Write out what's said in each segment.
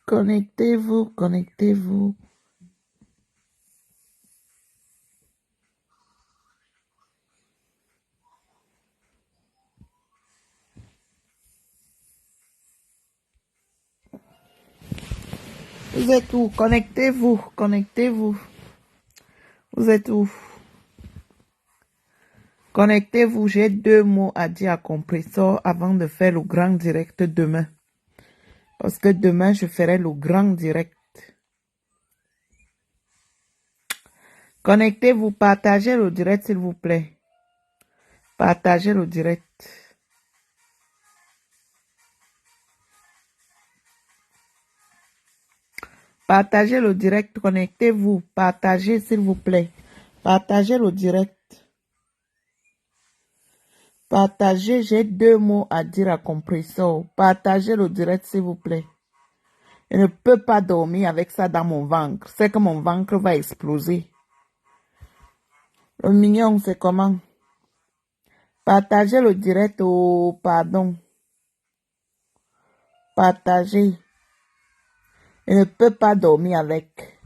Connectez-vous, connectez-vous. Vous êtes où? Connectez-vous, connectez-vous. Vous êtes où? Connectez-vous, j'ai 2 mots à dire à Compressor avant de faire le grand direct demain. Parce que demain, je ferai le grand direct. Connectez-vous, partagez le direct s'il vous plaît. Partagez le direct. Partagez le direct, connectez-vous, partagez s'il vous plaît. Partagez le direct. Partagez, j'ai 2 mots à dire à Compressor. Partagez le direct s'il vous plaît. Je ne peux pas dormir avec ça dans mon ventre. C'est que mon ventre va exploser. Le mignon, c'est comment? Partagez le direct, oh, pardon. Partagez. Je ne peux pas dormir avec.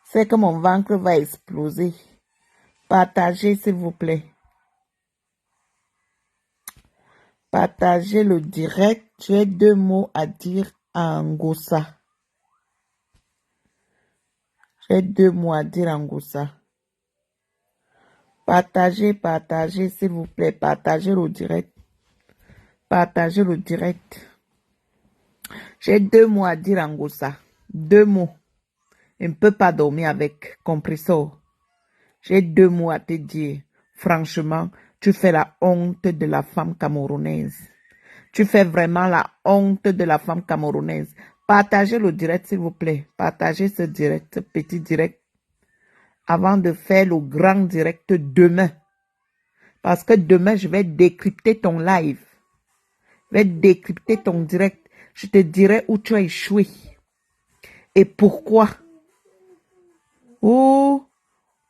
C'est que mon ventre va exploser. Partagez, s'il vous plaît. Partagez le direct. J'ai 2 mots à dire en Gossa. J'ai 2 mots à dire en Gossa. Partagez, partagez, s'il vous plaît. Partagez le direct. Partagez le direct. J'ai 2 mots à dire en Gossa. 2 mots. Je ne peux pas dormir avec. Compressor. J'ai 2 mots à te dire. Franchement, tu fais la honte de la femme camerounaise. Tu fais vraiment la honte de la femme camerounaise. Partagez le direct, s'il vous plaît. Partagez ce direct, ce petit direct, avant de faire le grand direct demain. Parce que demain, je vais décrypter ton live. Je vais décrypter ton direct. Je te dirai où tu as échoué. Et pourquoi. Oh,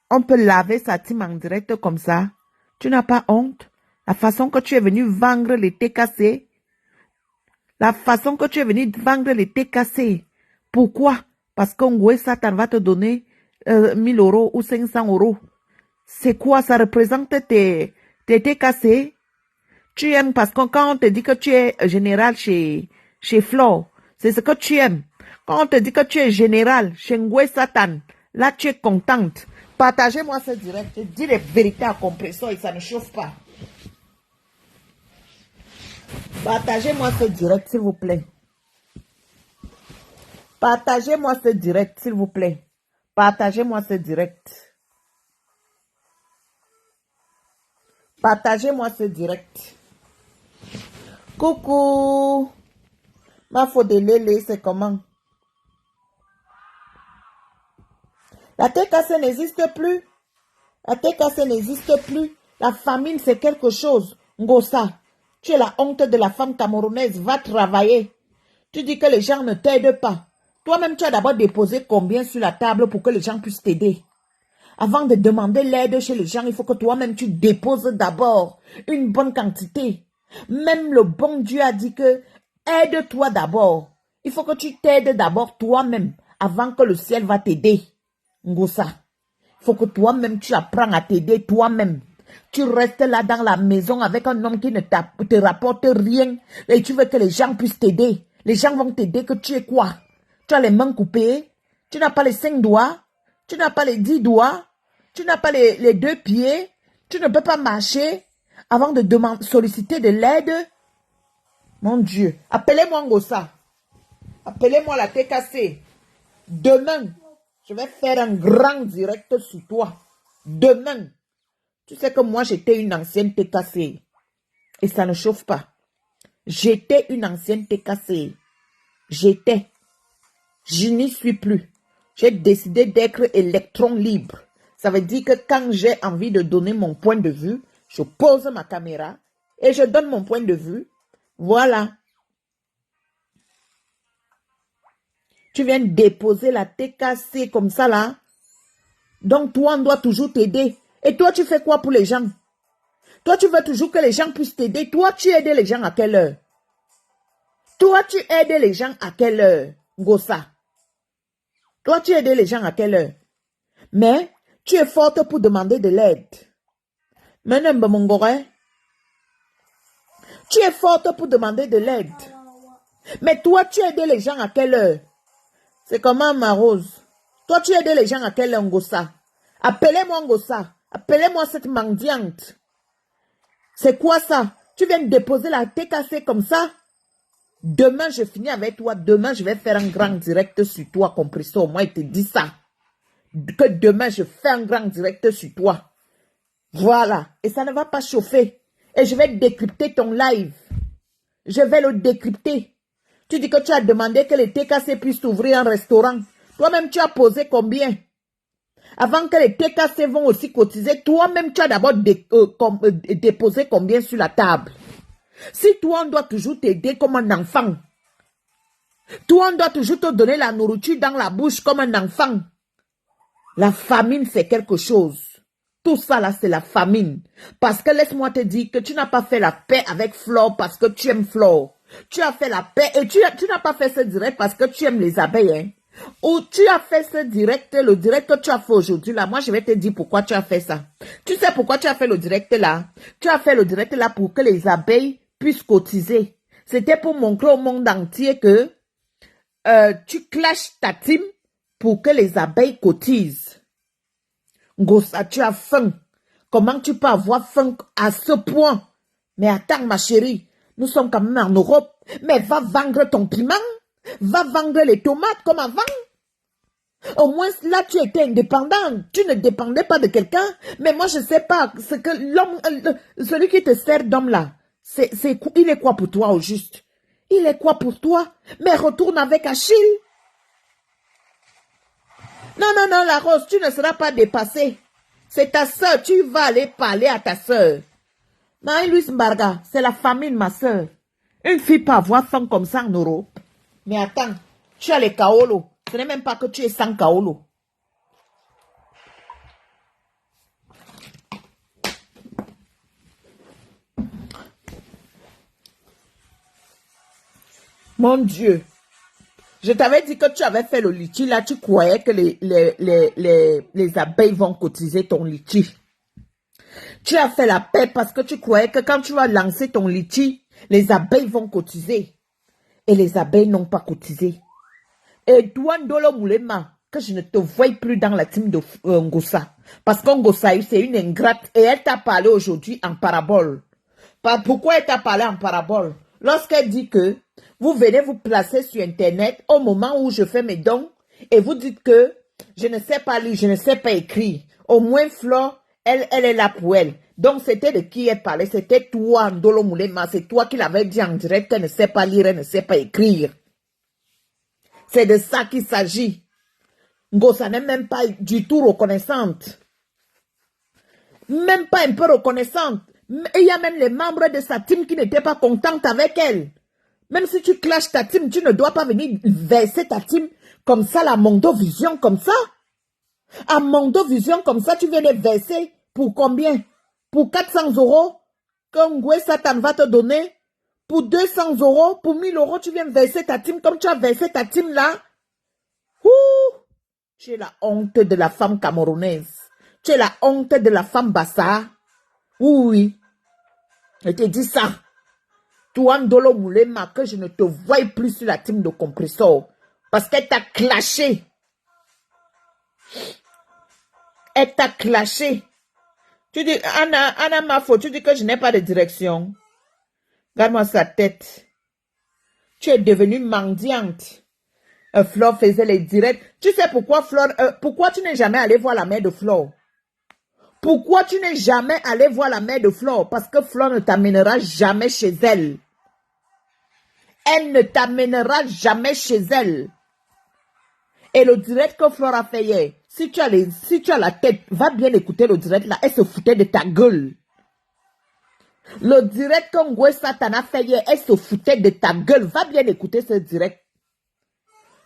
on peut laver sa team en direct comme ça. Tu n'as pas honte. La façon que tu es venu vendre les TKC. La façon que tu es venu vendre les TKC. Pourquoi? Parce qu'Ongoué Satan va te donner 1000 € ou 500 €. C'est quoi? Ça représente tes TKC? Tu aimes parce que quand on te dit que tu es général chez Flore, c'est ce que tu aimes. Quand on te dit que tu es général chez Ngoué Satan, là tu es contente. Partagez-moi ce direct. Je dis les vérités à Compressor et ça ne chauffe pas. Partagez-moi ce direct, s'il vous plaît. Partagez-moi ce direct, s'il vous plaît. Partagez-moi ce direct. Partagez-moi ce direct. Coucou. Ma Fodelele, c'est comment? La TKC n'existe plus. La TKC n'existe plus. La famine, c'est quelque chose. Ngossa, tu es la honte de la femme camerounaise. Va travailler. Tu dis que les gens ne t'aident pas. Toi-même, tu as d'abord déposé combien sur la table pour que les gens puissent t'aider? Avant de demander l'aide chez les gens, il faut que toi-même, tu déposes d'abord une bonne quantité. Même le bon Dieu a dit que aide-toi d'abord. Il faut que tu t'aides d'abord toi-même avant que le ciel va t'aider. Ngossa, il faut que toi-même, tu apprends à t'aider toi-même. Tu restes là dans la maison avec un homme qui ne te rapporte rien et tu veux que les gens puissent t'aider. Les gens vont t'aider que tu es quoi? Tu as les mains coupées, tu n'as pas les 5 doigts, tu n'as pas les 10 doigts, tu n'as pas les 2 pieds, tu ne peux pas marcher avant de solliciter de l'aide. Mon Dieu, appelez-moi Ngossa. Appelez-moi la TKC. Demain, je vais faire un grand direct sur toi. Demain. Tu sais que moi, j'étais une ancienne TKC. Et ça ne chauffe pas. J'étais une ancienne TKC. J'étais. Je n'y suis plus. J'ai décidé d'être électron libre. Ça veut dire que quand j'ai envie de donner mon point de vue, je pose ma caméra et je donne mon point de vue. Voilà. Tu viens déposer la TKC comme ça là. Donc toi, on doit toujours t'aider. Et toi, tu fais quoi pour les gens? Toi, tu veux toujours que les gens puissent t'aider. Toi, tu aides les gens à quelle heure? Toi, tu aides les gens à quelle heure? Ngosa. Toi, tu aides les gens à quelle heure? Mais tu es forte pour demander de l'aide. Maintenant, Mongoré, tu es forte pour demander de l'aide. Mais toi, tu aides les gens à quelle heure? C'est comment, ma Rose? Toi, tu aides les gens à quelle heure, Ngosa? Appelez-moi Ngosa. Appelez-moi cette mendiante. C'est quoi ça? Tu viens de déposer la TKC comme ça? Demain, je finis avec toi. Demain, je vais faire un grand direct sur toi, Compresso. Moi, il te dit ça. Que demain, je fais un grand direct sur toi. Voilà. Et ça ne va pas chauffer. Et je vais décrypter ton live. Je vais le décrypter. Tu dis que tu as demandé que les TKC puissent ouvrir un restaurant. Toi-même, tu as posé combien? Avant que les TKC vont aussi cotiser, toi-même, tu as d'abord déposé combien sur la table? Si toi, on doit toujours t'aider comme un enfant. Toi, on doit toujours te donner la nourriture dans la bouche comme un enfant. La famine, c'est quelque chose. Tout ça, là, c'est la famine. Parce que laisse-moi te dire que tu n'as pas fait la paix avec Flore parce que tu aimes Flore. Tu as fait la paix et tu n'as pas fait ce direct parce que tu aimes les abeilles. Hein? Ou tu as fait ce direct, le direct que tu as fait aujourd'hui, là. Moi, je vais te dire pourquoi tu as fait ça. Tu sais pourquoi tu as fait le direct là? Tu as fait le direct là pour que les abeilles puissent cotiser. C'était pour montrer au monde entier que tu clashes ta team pour que les abeilles cotisent. Ngosa, tu as faim. Comment tu peux avoir faim à ce point? Mais attends, ma chérie, nous sommes quand même en Europe. Mais va vendre ton piment. Va vendre les tomates comme avant. Au moins, là, tu étais indépendant. Tu ne dépendais pas de quelqu'un. Mais moi, je ne sais pas ce que l'homme, celui qui te sert d'homme là, il est quoi pour toi au juste? Il est quoi pour toi? Mais retourne avec Achille. Non, non, non, la Rose, tu ne seras pas dépassée. C'est ta soeur, tu vas aller parler à ta soeur. Marie-Louise Mbarga, c'est la famille de ma soeur. Une fille peut avoir faim comme ça en Europe. Mais attends, tu as les kaolo. Ce n'est même pas que tu es sans kaolo. Mon Dieu. Je t'avais dit que tu avais fait le litchi. Là, tu croyais que les abeilles vont cotiser ton litchi. Tu as fait la paix parce que tu croyais que quand tu vas lancer ton litchi, les abeilles vont cotiser. Et les abeilles n'ont pas cotisé. Et toi, Ndolo Moulema, que je ne te voie plus dans la team de Ngosa. Parce qu'Ngosa, c'est une ingrate. Et elle t'a parlé aujourd'hui en parabole. Pourquoi elle t'a parlé en parabole? Lorsqu'elle dit que vous venez vous placer sur Internet au moment où je fais mes dons et vous dites que je ne sais pas lire, je ne sais pas écrire. Au moins, Flore, elle est là pour elle. Donc, c'était de qui elle parlait? C'était toi, Ndolo Moulema. C'est toi qui l'avais dit en direct qu'elle ne sait pas lire, elle ne sait pas écrire. C'est de ça qu'il s'agit. Ngosa n'est même pas du tout reconnaissante. Même pas un peu reconnaissante. Il y a même les membres de sa team qui n'étaient pas contents avec elle. Même si tu clashes ta team, tu ne dois pas venir verser ta team comme ça, la Mondovision comme ça. À Mondovision comme ça, tu viens de verser pour combien? Pour 400 € que Ngwe Satan va te donner. Pour 200 €, pour 1000 €, tu viens verser ta team comme tu as versé ta team là. Ouh! Tu es la honte de la femme camerounaise. Tu es la honte de la femme bassa. Oui. Je te dis ça. Toi, Ndolo Moulema, que je ne te voie plus sur la team de Compressor. Parce qu'elle t'a clashé. Elle t'a clashé. Tu dis, Anna Mafo, tu dis que je n'ai pas de direction. Regarde-moi sa tête. Tu es devenue mendiante. Flore faisait les directs. Tu sais pourquoi Flore, pourquoi tu n'es jamais allé voir la mère de Flore? Pourquoi tu n'es jamais allé voir la mère de Flore? Parce que Flore ne t'amènera jamais chez elle. Elle ne t'amènera jamais chez elle. Et le direct que Flore a fait hier, si tu as la tête, va bien écouter le direct là, elle se foutait de ta gueule. Le direct que Ngwe Satan a fait hier, elle se foutait de ta gueule. Va bien écouter ce direct.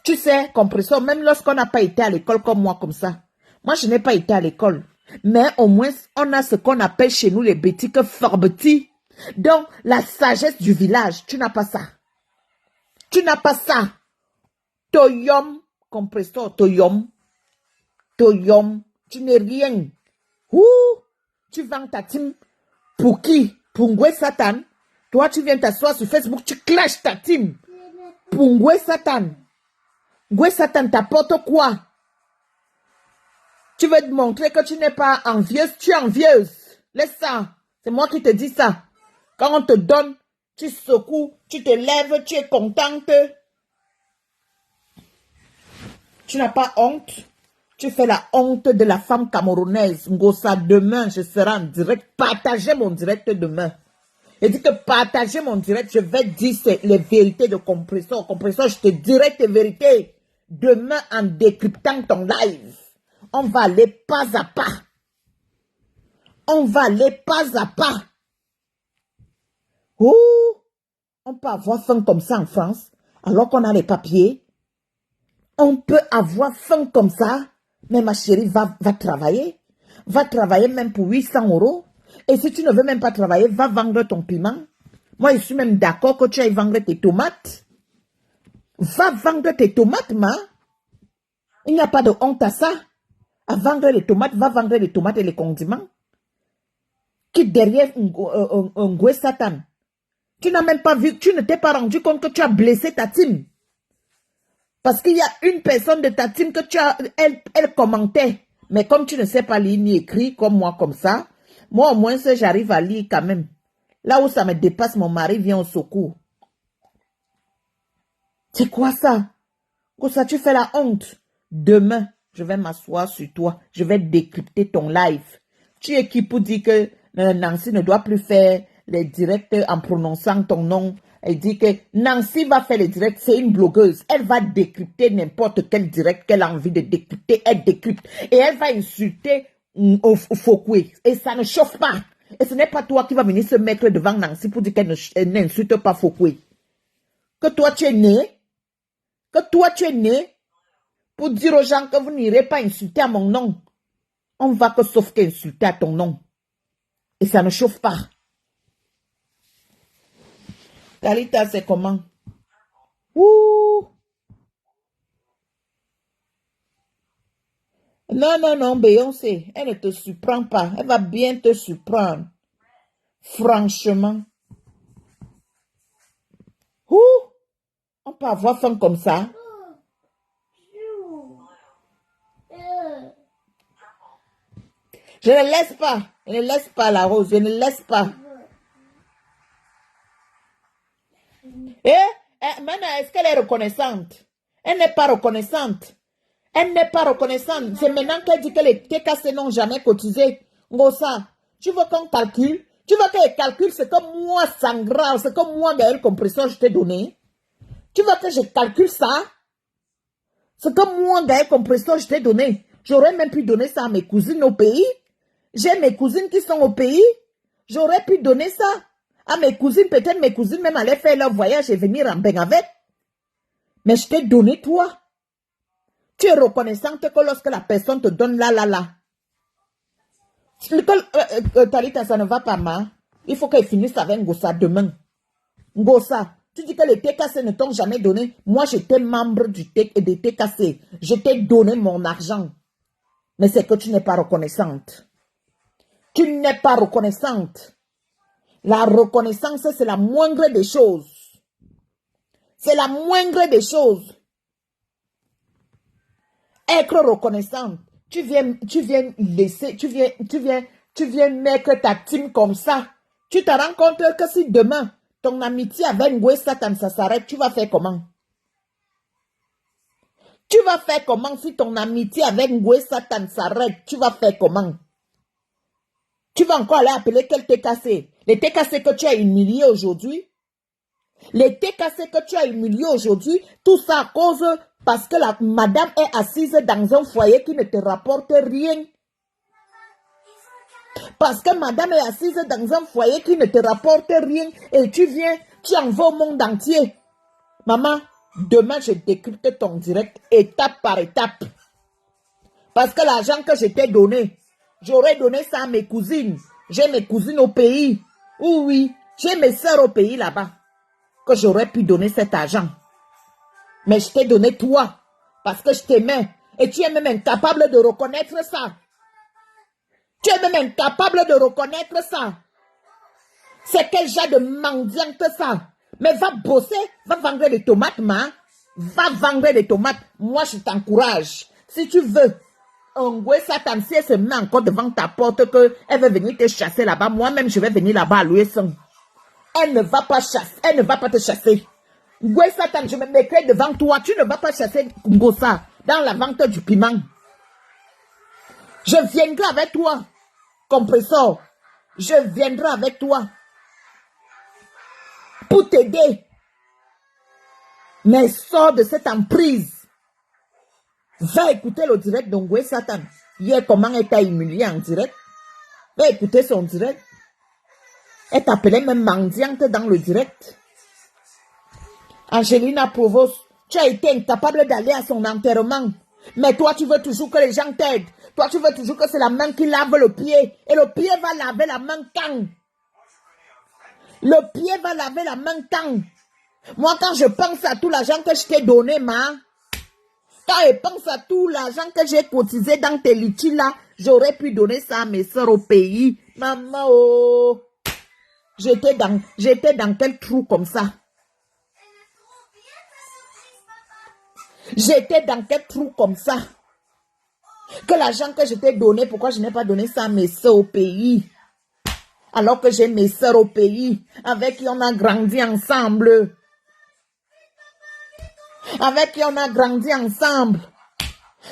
Tu sais, Compressor, même lorsqu'on n'a pas été à l'école comme moi, comme ça. Moi, je n'ai pas été à l'école. Mais au moins, on a ce qu'on appelle chez nous les bêtis que fort petits. Donc, la sagesse du village, tu n'as pas ça. Tu n'as pas ça. Toyom, compresseur, toyom. Toyom, tu n'es rien. Ouh, tu vends ta team. Pour qui? Pour Ngwe Satan. Toi, tu viens t'asseoir sur Facebook, tu clashes ta team. Pour Ngwe Satan. Ngwe Satan t'apporte quoi? Tu veux te montrer que tu n'es pas envieuse, tu es envieuse. Laisse ça. C'est moi qui te dis ça. Quand on te donne, tu secoues, tu te lèves, tu es contente. Tu n'as pas honte. Tu fais la honte de la femme camerounaise. Ngossa, demain, je serai en direct. Partagez mon direct demain. Et dit que partagez mon direct, je vais dire les vérités de Compresseur. Compresseur, je te dirai tes vérités. Demain, en décryptant ton live, on va aller pas à pas. On va aller pas à pas. Ouh, on peut avoir faim comme ça en France, alors qu'on a les papiers. On peut avoir faim comme ça. Mais ma chérie, va travailler. Va travailler même pour 800 €. Et si tu ne veux même pas travailler, va vendre ton piment. Moi, je suis même d'accord que tu ailles vendre tes tomates. Va vendre tes tomates, ma. Il n'y a pas de honte à ça. À vendre les tomates, va vendre les tomates et les condiments. Qui derrière un Ngwe Satan. Tu n'as même pas vu, tu ne t'es pas rendu compte que tu as blessé ta team. Parce qu'il y a une personne de ta team que tu as, elle commentait. Mais comme tu ne sais pas lire ni écrire comme moi, comme ça, moi au moins j'arrive à lire quand même. Là où ça me dépasse, mon mari vient au secours. C'est quoi ça? Comme ça, tu fais la honte. Demain, je vais m'asseoir sur toi. Je vais décrypter ton live. Tu es qui pour dire que Nancy ne doit plus faire les directs en prononçant ton nom? Elle dit que Nancy va faire les directs, c'est une blogueuse. Elle va décrypter n'importe quel direct qu'elle a envie de décrypter. Elle décrypte. Et elle va insulter Fokwe. Et ça ne chauffe pas. Et ce n'est pas toi qui vas venir se mettre devant Nancy pour dire qu'elle n'insulte pas Fokwe. Que toi tu es né. Que toi tu es né pour dire aux gens que vous n'irez pas insulter à mon nom. On va que sauf qu'insulter à ton nom. Et ça ne chauffe pas. Talita, c'est comment? Ouh! Non, non, non, Beyoncé, elle ne te surprend pas. Elle va bien te surprendre. Franchement. Ouh! On peut avoir faim comme ça. Je ne laisse pas. Je ne laisse pas la rose. Je ne laisse pas. Maintenant, est-ce qu'elle est reconnaissante? Elle n'est pas reconnaissante. Elle n'est pas reconnaissante. C'est maintenant qu'elle dit que les TKC n'ont jamais cotisé. Ngossa, tu veux qu'on calcule? Tu veux qu'elle calcule ce que moi, Sangra, ce que moi, Gaël Compresseur, je t'ai donné? Tu veux que je calcule ça? Ce que moi, Gaël Compresseur, je t'ai donné. J'aurais même pu donner ça à mes cousines au pays. J'ai mes cousines qui sont au pays. J'aurais pu donner ça à mes cousines. Peut-être mes cousines même allaient faire leur voyage et venir en bain avec. Mais je t'ai donné toi. Tu es reconnaissante que lorsque la personne te donne là. Talita, ça ne va pas, ma. Il faut qu'elle finisse avec Ngossa demain. Ngossa, tu dis que les TKC ne t'ont jamais donné. Moi, j'étais membre des TKC. Je t'ai donné mon argent. Mais c'est que tu n'es pas reconnaissante. Tu n'es pas reconnaissante. La reconnaissance, c'est la moindre des choses. C'est la moindre des choses. Être reconnaissante. Tu viens laisser, tu viens mettre ta team comme ça. Tu te rends compte que si demain, ton amitié avec Ngwe Satan, ça s'arrête, tu vas faire comment? Tu vas faire comment si ton amitié avec Ngwe Satan s'arrête? Tu vas faire comment? Tu vas encore aller appeler quel TKC? Les TKC que tu as humiliés aujourd'hui? Les TKC que tu as humiliés aujourd'hui, tout ça à cause parce que la madame est assise dans un foyer qui ne te rapporte rien. Parce que madame est assise dans un foyer qui ne te rapporte rien et tu viens, tu en vas au monde entier. Maman, demain je décrypte ton direct étape par étape. Parce que l'argent que je t'ai donné, j'aurais donné ça à mes cousines. J'ai mes cousines au pays. Oui, j'ai mes soeurs au pays là-bas. Que j'aurais pu donner cet argent. Mais je t'ai donné toi. Parce que je t'aimais. Et tu es même incapable de reconnaître ça. Tu es même incapable de reconnaître ça. C'est quel genre de mendiante ça? Mais va bosser, va vendre des tomates, va vendre des tomates. Moi, je t'encourage. Si tu veux, Ngwe Satan, si elle se met encore devant ta porte, qu'elle veut venir te chasser là-bas, moi-même, je vais venir là-bas à louer son. Elle ne va pas chasser, elle ne va pas te chasser. Ngwe Satan, je me mettrai devant toi. Tu ne vas pas chasser Ngosa dans la vente du piment. Je viendrai avec toi, compresseur. Je viendrai avec toi pour t'aider. Mais sors de cette emprise. Va écouter le direct d'Ongwe Satan. Hier, comment elle t'a humilié en direct. Va écouter son direct. Elle t'appelait même mendiante dans le direct. Angelina Provost, tu as été incapable d'aller à son enterrement. Mais toi, tu veux toujours que les gens t'aident. Toi, tu veux toujours que c'est la main qui lave le pied. Et le pied va laver la main quand? Le pied va laver la main quand? Moi, quand je pense à tout l'argent que je t'ai donné, quand je pense à tout l'argent que j'ai cotisé dans tes litiges là, j'aurais pu donner ça à mes soeurs au pays. Maman, oh, j'étais dans quel trou comme ça? J'étais dans quel trou comme ça? Que l'argent que je t'ai donné, pourquoi je n'ai pas donné ça à mes soeurs au pays? Alors que j'ai mes soeurs au pays, avec qui on a grandi ensemble. Avec qui on a grandi ensemble.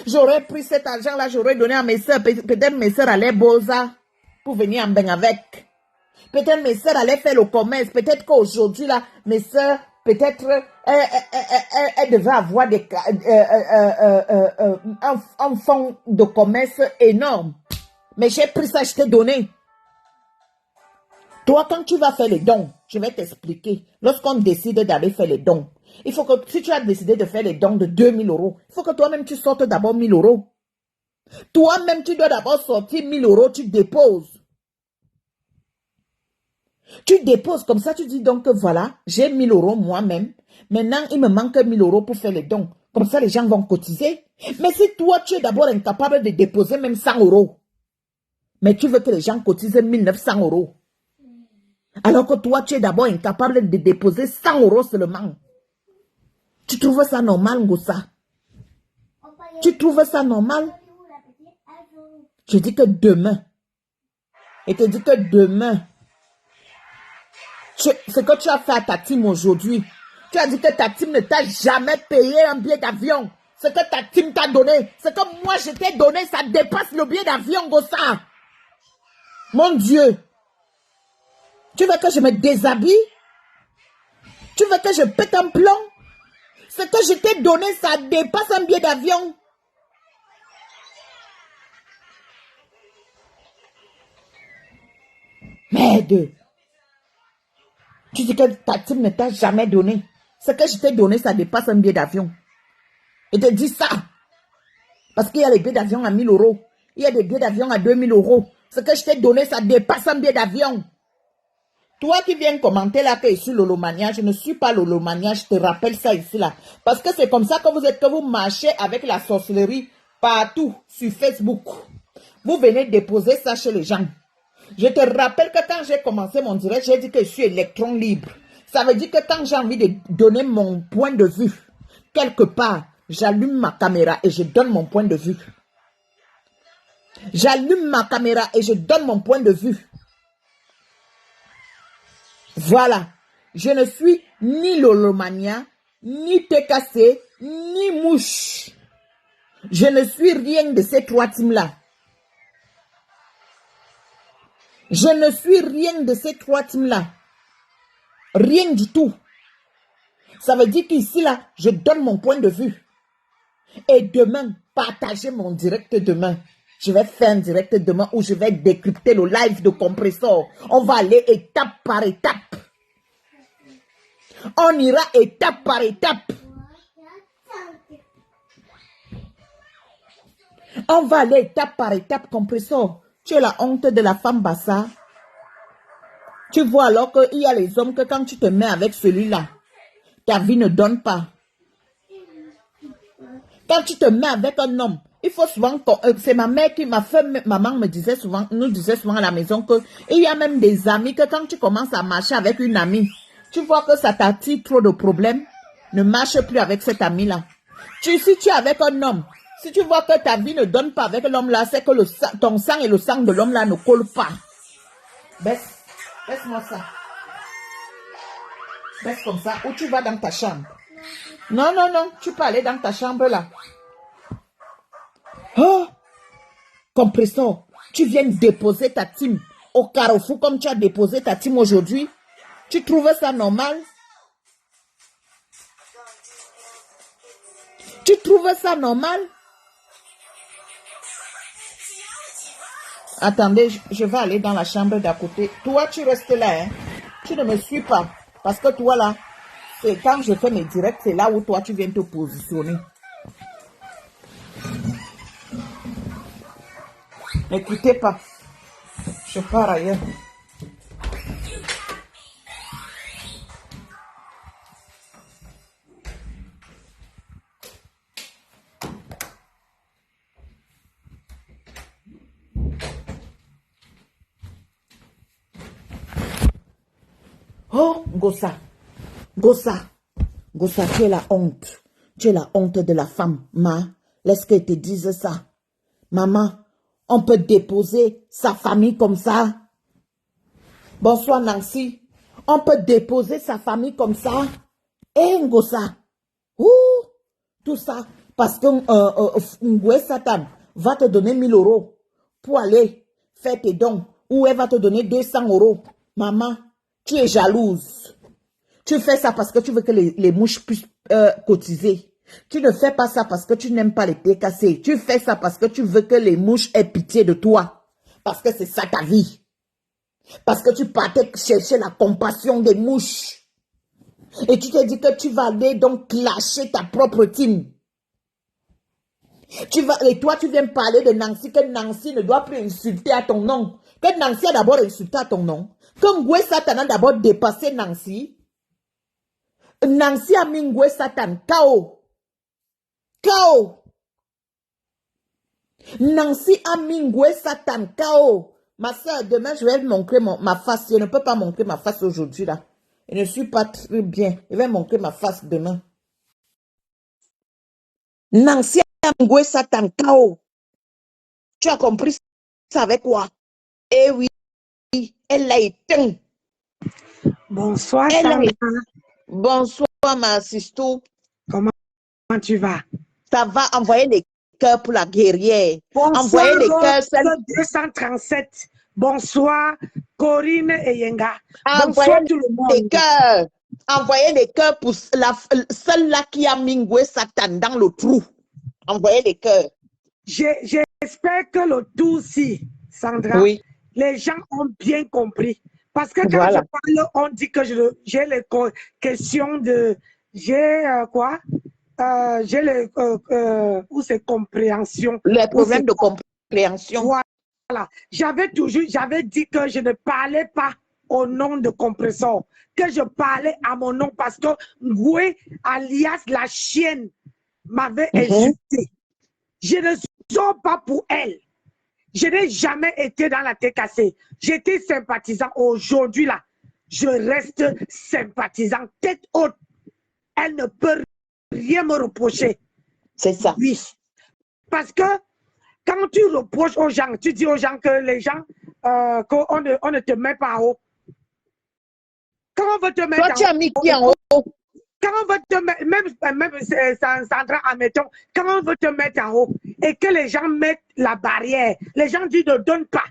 J'aurais pris cet argent-là, j'aurais donné à mes soeurs. Peut-être mes soeurs allaient Boza pour venir en bain avec. Peut-être mes soeurs allaient faire le commerce. Peut-être qu'aujourd'hui, là, mes soeurs, peut-être, elles devaient avoir un fonds de commerce énorme. Mais j'ai pris ça, je t'ai donné. Toi, quand tu vas faire les dons, je vais t'expliquer. Lorsqu'on décide d'aller faire les dons, il faut que, si tu as décidé de faire les dons de 2000 €, il faut que toi-même tu sortes d'abord 1000 €. Toi-même, tu dois d'abord sortir 1000 €, tu déposes. Tu déposes comme ça, tu dis donc que voilà, j'ai 1000 € moi-même. Maintenant, il me manque 1000 € pour faire les dons. Comme ça, les gens vont cotiser. Mais si toi, tu es d'abord incapable de déposer même 100 €, mais tu veux que les gens cotisent 1900 €. Alors que toi, tu es d'abord incapable de déposer 100 € seulement. Tu trouves ça normal, Ngosa? Tu trouves ça normal? Je dis que demain, et te dis que demain, ce que tu as fait à ta team aujourd'hui, tu as dit que ta team ne t'a jamais payé un billet d'avion. Ce que ta team t'a donné, ce que moi je t'ai donné, ça dépasse le billet d'avion, Ngosa. Mon Dieu. Tu veux que je me déshabille? Tu veux que je pète un plomb? Ce que je t'ai donné, ça dépasse un billet d'avion. Merde. Tu dis que ta team ne t'a jamais donné. Ce que je t'ai donné, ça dépasse un billet d'avion. Et te dis ça. Parce qu'il y a les billets d'avion à 1000 €. Il y a des billets d'avion à 2000 €. Ce que je t'ai donné, ça dépasse un billet d'avion. Toi qui viens commenter là que je suis Lolomania, je ne suis pas Lolomania, je te rappelle ça ici là. Parce que c'est comme ça que vous êtes, que vous marchez avec la sorcellerie partout sur Facebook. Vous venez déposer ça chez les gens. Je te rappelle que quand j'ai commencé mon direct, j'ai dit que je suis électron libre. Ça veut dire que quand j'ai envie de donner mon point de vue, quelque part, j'allume ma caméra et je donne mon point de vue. J'allume ma caméra et je donne mon point de vue. Voilà. Je ne suis ni Lolomania, ni TKC, ni Mouche. Je ne suis rien de ces trois teams-là. Je ne suis rien de ces trois teams-là. Rien du tout. Ça veut dire qu'ici, là, je donne mon point de vue. Et demain, partagez mon direct demain. Je vais faire un direct demain où je vais décrypter le live de Compressor. On va aller étape par étape. On ira étape par étape. On va aller étape par étape, Compressor. Tu es la honte de la femme Bassa. Tu vois alors qu'il y a les hommes que quand tu te mets avec celui-là, ta vie ne donne pas. Quand tu te mets avec un homme, il faut souvent... c'est ma mère qui m'a fait... Maman me disait souvent, nous disait souvent à la maison que il y a même des amis que quand tu commences à marcher avec une amie, tu vois que ça t'attire trop de problèmes, ne marche plus avec cet ami-là. Si tu es avec un homme, si tu vois que ta vie ne donne pas avec l'homme-là, c'est que ton sang et le sang de l'homme-là ne collent pas. Baisse-moi ça. Baisse comme ça, ou tu vas dans ta chambre. Non, non, non, tu peux aller dans ta chambre là. Oh, compresseur, tu viens déposer ta team au carrefour comme tu as déposé ta team aujourd'hui. Tu trouves ça normal? Tu trouves ça normal? Attendez, je vais aller dans la chambre d'à côté. Toi, tu restes là, hein? Tu ne me suis pas. Parce que toi, là, c'est quand je fais mes directs, c'est là où toi, tu viens te positionner. N'écoutez pas. Je pars ailleurs. Oh, Gossa. Gossa. Gossa, tu es la honte. Tu es la honte de la femme. Laisse qu'elle te dise ça. Maman, on peut déposer sa famille comme ça. Bonsoir Nancy. On peut déposer sa famille comme ça. Ngossa. Tout ça. Parce que Ngwe Satan va te donner 1000 euros pour aller faire tes dons. Ou elle va te donner 200 euros. Maman, tu es jalouse. Tu fais ça parce que tu veux que les mouches puissent cotiser. Tu ne fais pas ça parce que tu n'aimes pas les TKC. Tu fais ça parce que tu veux que les mouches aient pitié de toi. Parce que c'est ça ta vie. Parce que tu partais chercher la compassion des mouches. Et tu te dis que tu vas aller donc clasher ta propre team. Et toi, tu viens parler de Nancy, que Nancy ne doit plus insulter à ton nom. Que Nancy a d'abord insulté à ton nom. Que Ngwe Satan a d'abord dépassé Nancy. Nancy a mis Ngwe Satan KO. KO. Nancy a mis Ngwe Satan KO. Ma soeur, demain, je vais montrer ma face. Je ne peux pas montrer ma face aujourd'hui, là. Je ne suis pas très bien. Je vais montrer ma face demain. Nancy a mis Ngwe Satan KO. Tu as compris ça avec quoi? Eh oui, elle l'a éteint. Bonsoir, Sandra. Bonsoir, ma sisto. Comment tu vas? Ça va, envoyer les cœurs pour la guerrière. Bonsoir, envoyer les cœurs. 237. Bonsoir, Corinne et Yenga. Bonsoir tout le monde. Les cœurs. Envoyez les cœurs pour celle-là qui a mis Ngwe Satan dans le trou. Envoyez les cœurs. J'espère que le tout, si, Sandra, oui. Les gens ont bien compris. Parce que quand je parle, on dit que j'ai les questions de... J'ai quoi? J'ai les... ou c'est compréhension. Les problèmes de compréhension. Voilà. J'avais dit que je ne parlais pas au nom de compresseur, que je parlais à mon nom parce que Ngwe, alias la chienne, m'avait insulté. Je ne sors pas pour elle. Je n'ai jamais été dans la TKC. J'étais sympathisant. Aujourd'hui, là, je reste sympathisant. Tête haute. Elle ne peut rien me reprocher. C'est ça. Oui. Parce que quand tu reproches aux gens, tu dis aux gens que les gens, qu'on ne te met pas en haut. Quand on veut te mettre toi, tu as mis qui en haut? Quand on veut te mettre, même Sandra, admettons, quand on veut te mettre en haut et que les gens mettent la barrière, les gens disent ne donne pas.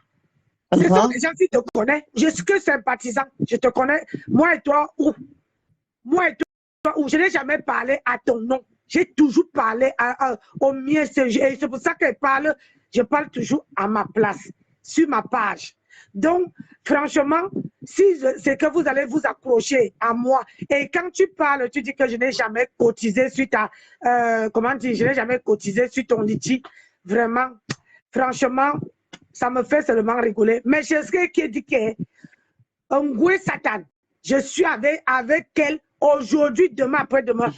Ce sont les gens qui te connaissent. Je suis que sympathisant. Je te connais. Moi et toi, où? Moi et toi, où? Je n'ai jamais parlé à ton nom. J'ai toujours parlé au mien. C'est pour ça que je parle toujours à ma place, sur ma page. Donc, franchement, si c'est que vous allez vous accrocher à moi, et quand tu parles, tu dis que je n'ai jamais cotisé suite à, comment dire, je n'ai jamais cotisé sur ton litchi, vraiment, franchement, ça me fait seulement rigoler. Mais je sais qui dit que Ngwe Satan, je suis avec elle aujourd'hui, demain, après-demain.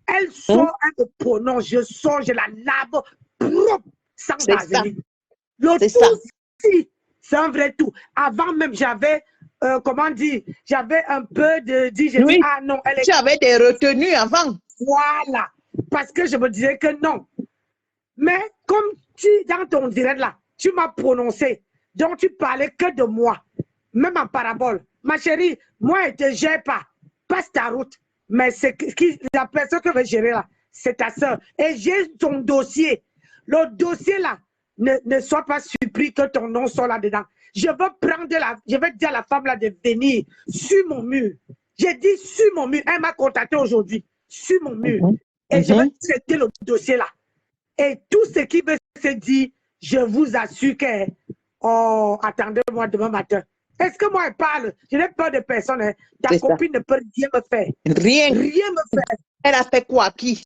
Elle sort, elle me prononce, je sors, je la lave propre, sans vaseline. Le tout, si, c'est un vrai tout. Avant même, j'avais, comment dire, j'avais un peu de dire, je dis, ah non, elle est... Tu avais des retenues avant. Voilà, parce que je me disais que non. Mais comme tu, dans ton direct là, tu m'as prononcé, donc tu parlais que de moi, même en parabole. Ma chérie, moi, je ne te gère pas. Passe ta route. Mais c'est la personne que je vais gérer là, c'est ta soeur. Et j'ai ton dossier. Le dossier là, ne sois pas surpris que ton nom soit là-dedans. Je vais dire à la femme là de venir sur mon mur. J'ai dit sur mon mur. Elle m'a contacté aujourd'hui sur mon mur. Et je vais traiter le dossier là. Et tout ce qui veut se dire, je vous assure que, oh, attendez-moi demain matin. Est-ce que moi, elle parle? Je n'ai peur de personne. Hein. Ta copine ne peut rien me faire. Rien. Rien me faire. Elle a fait quoi qui?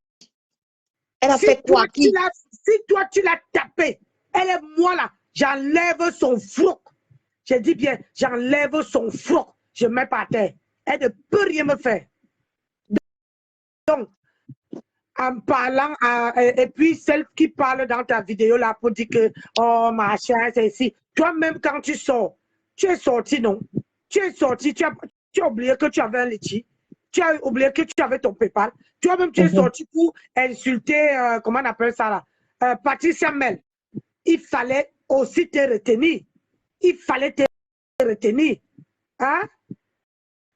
Elle a fait quoi qui? Si toi, tu l'as tapé, elle est moi là, j'enlève son froc. Je dis bien, j'enlève son froc. Je ne mets pas à terre. Elle ne peut rien me faire. Donc, en parlant, et puis celle qui parle dans ta vidéo là pour dire que, oh machin, c'est ici. Toi-même, quand tu sors, tu es sorti, non? Tu es sorti, tu as oublié que tu avais un litchi. Tu as oublié que tu avais ton PayPal. Toi-même, tu es sorti pour insulter, comment on appelle ça là? Patricia Mel. Il fallait aussi te retenir. Il fallait te retenir. Hein?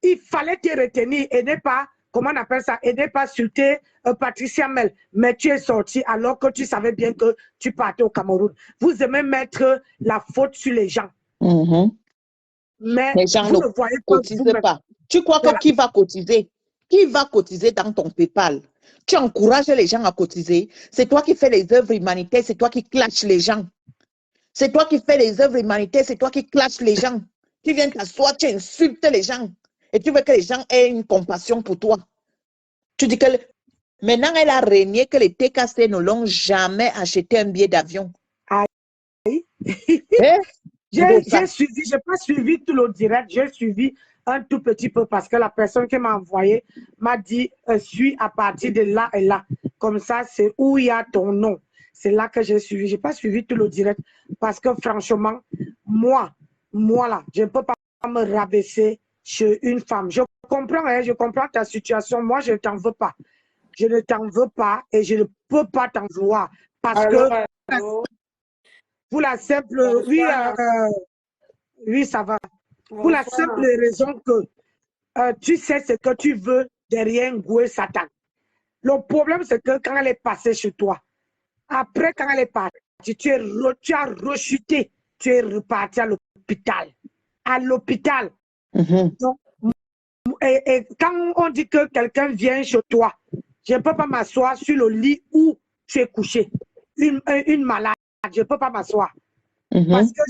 Il fallait te retenir et ne pas, comment on appelle ça, et ne pas insulter Patricia Mel. Mais tu es sorti alors que tu savais bien que tu partais au Cameroun. Vous aimez mettre la faute sur les gens. Mais les gens vous ne voyez pas. Tu crois que qui va cotiser? Qui va cotiser dans ton PayPal? Tu encourages les gens à cotiser. C'est toi qui fais les œuvres humanitaires, c'est toi qui clashes les gens. C'est toi qui fais les œuvres humanitaires, c'est toi qui clashes les gens. Tu viens t'asseoir, tu insultes les gens. Et tu veux que les gens aient une compassion pour toi. Tu dis que maintenant, elle a régné que les TKC ne l'ont jamais acheté un billet d'avion. J'ai suivi, je n'ai pas suivi tout le direct, j'ai suivi un tout petit peu parce que la personne qui m'a envoyé m'a dit suis à partir de là et là. Comme ça, c'est où il y a ton nom. C'est là que j'ai suivi. Je n'ai pas suivi tout le direct parce que franchement, moi là, je ne peux pas me rabaisser chez une femme. Je comprends, hein, je comprends ta situation. Moi, je ne t'en veux pas. Je ne t'en veux pas et je ne peux pas t'en vouloir parce que pour la simple, oui, ça va. Pour la simple raison que tu sais ce que tu veux derrière Ngoué Satan. Le problème, c'est que quand elle est passée chez toi, après, quand elle est partie, tu as rechuté, tu es reparti à l'hôpital. À l'hôpital. Donc, et quand on dit que quelqu'un vient chez toi, je ne peux pas m'asseoir sur le lit où tu es couché. Une malade, je ne peux pas m'asseoir. Parce que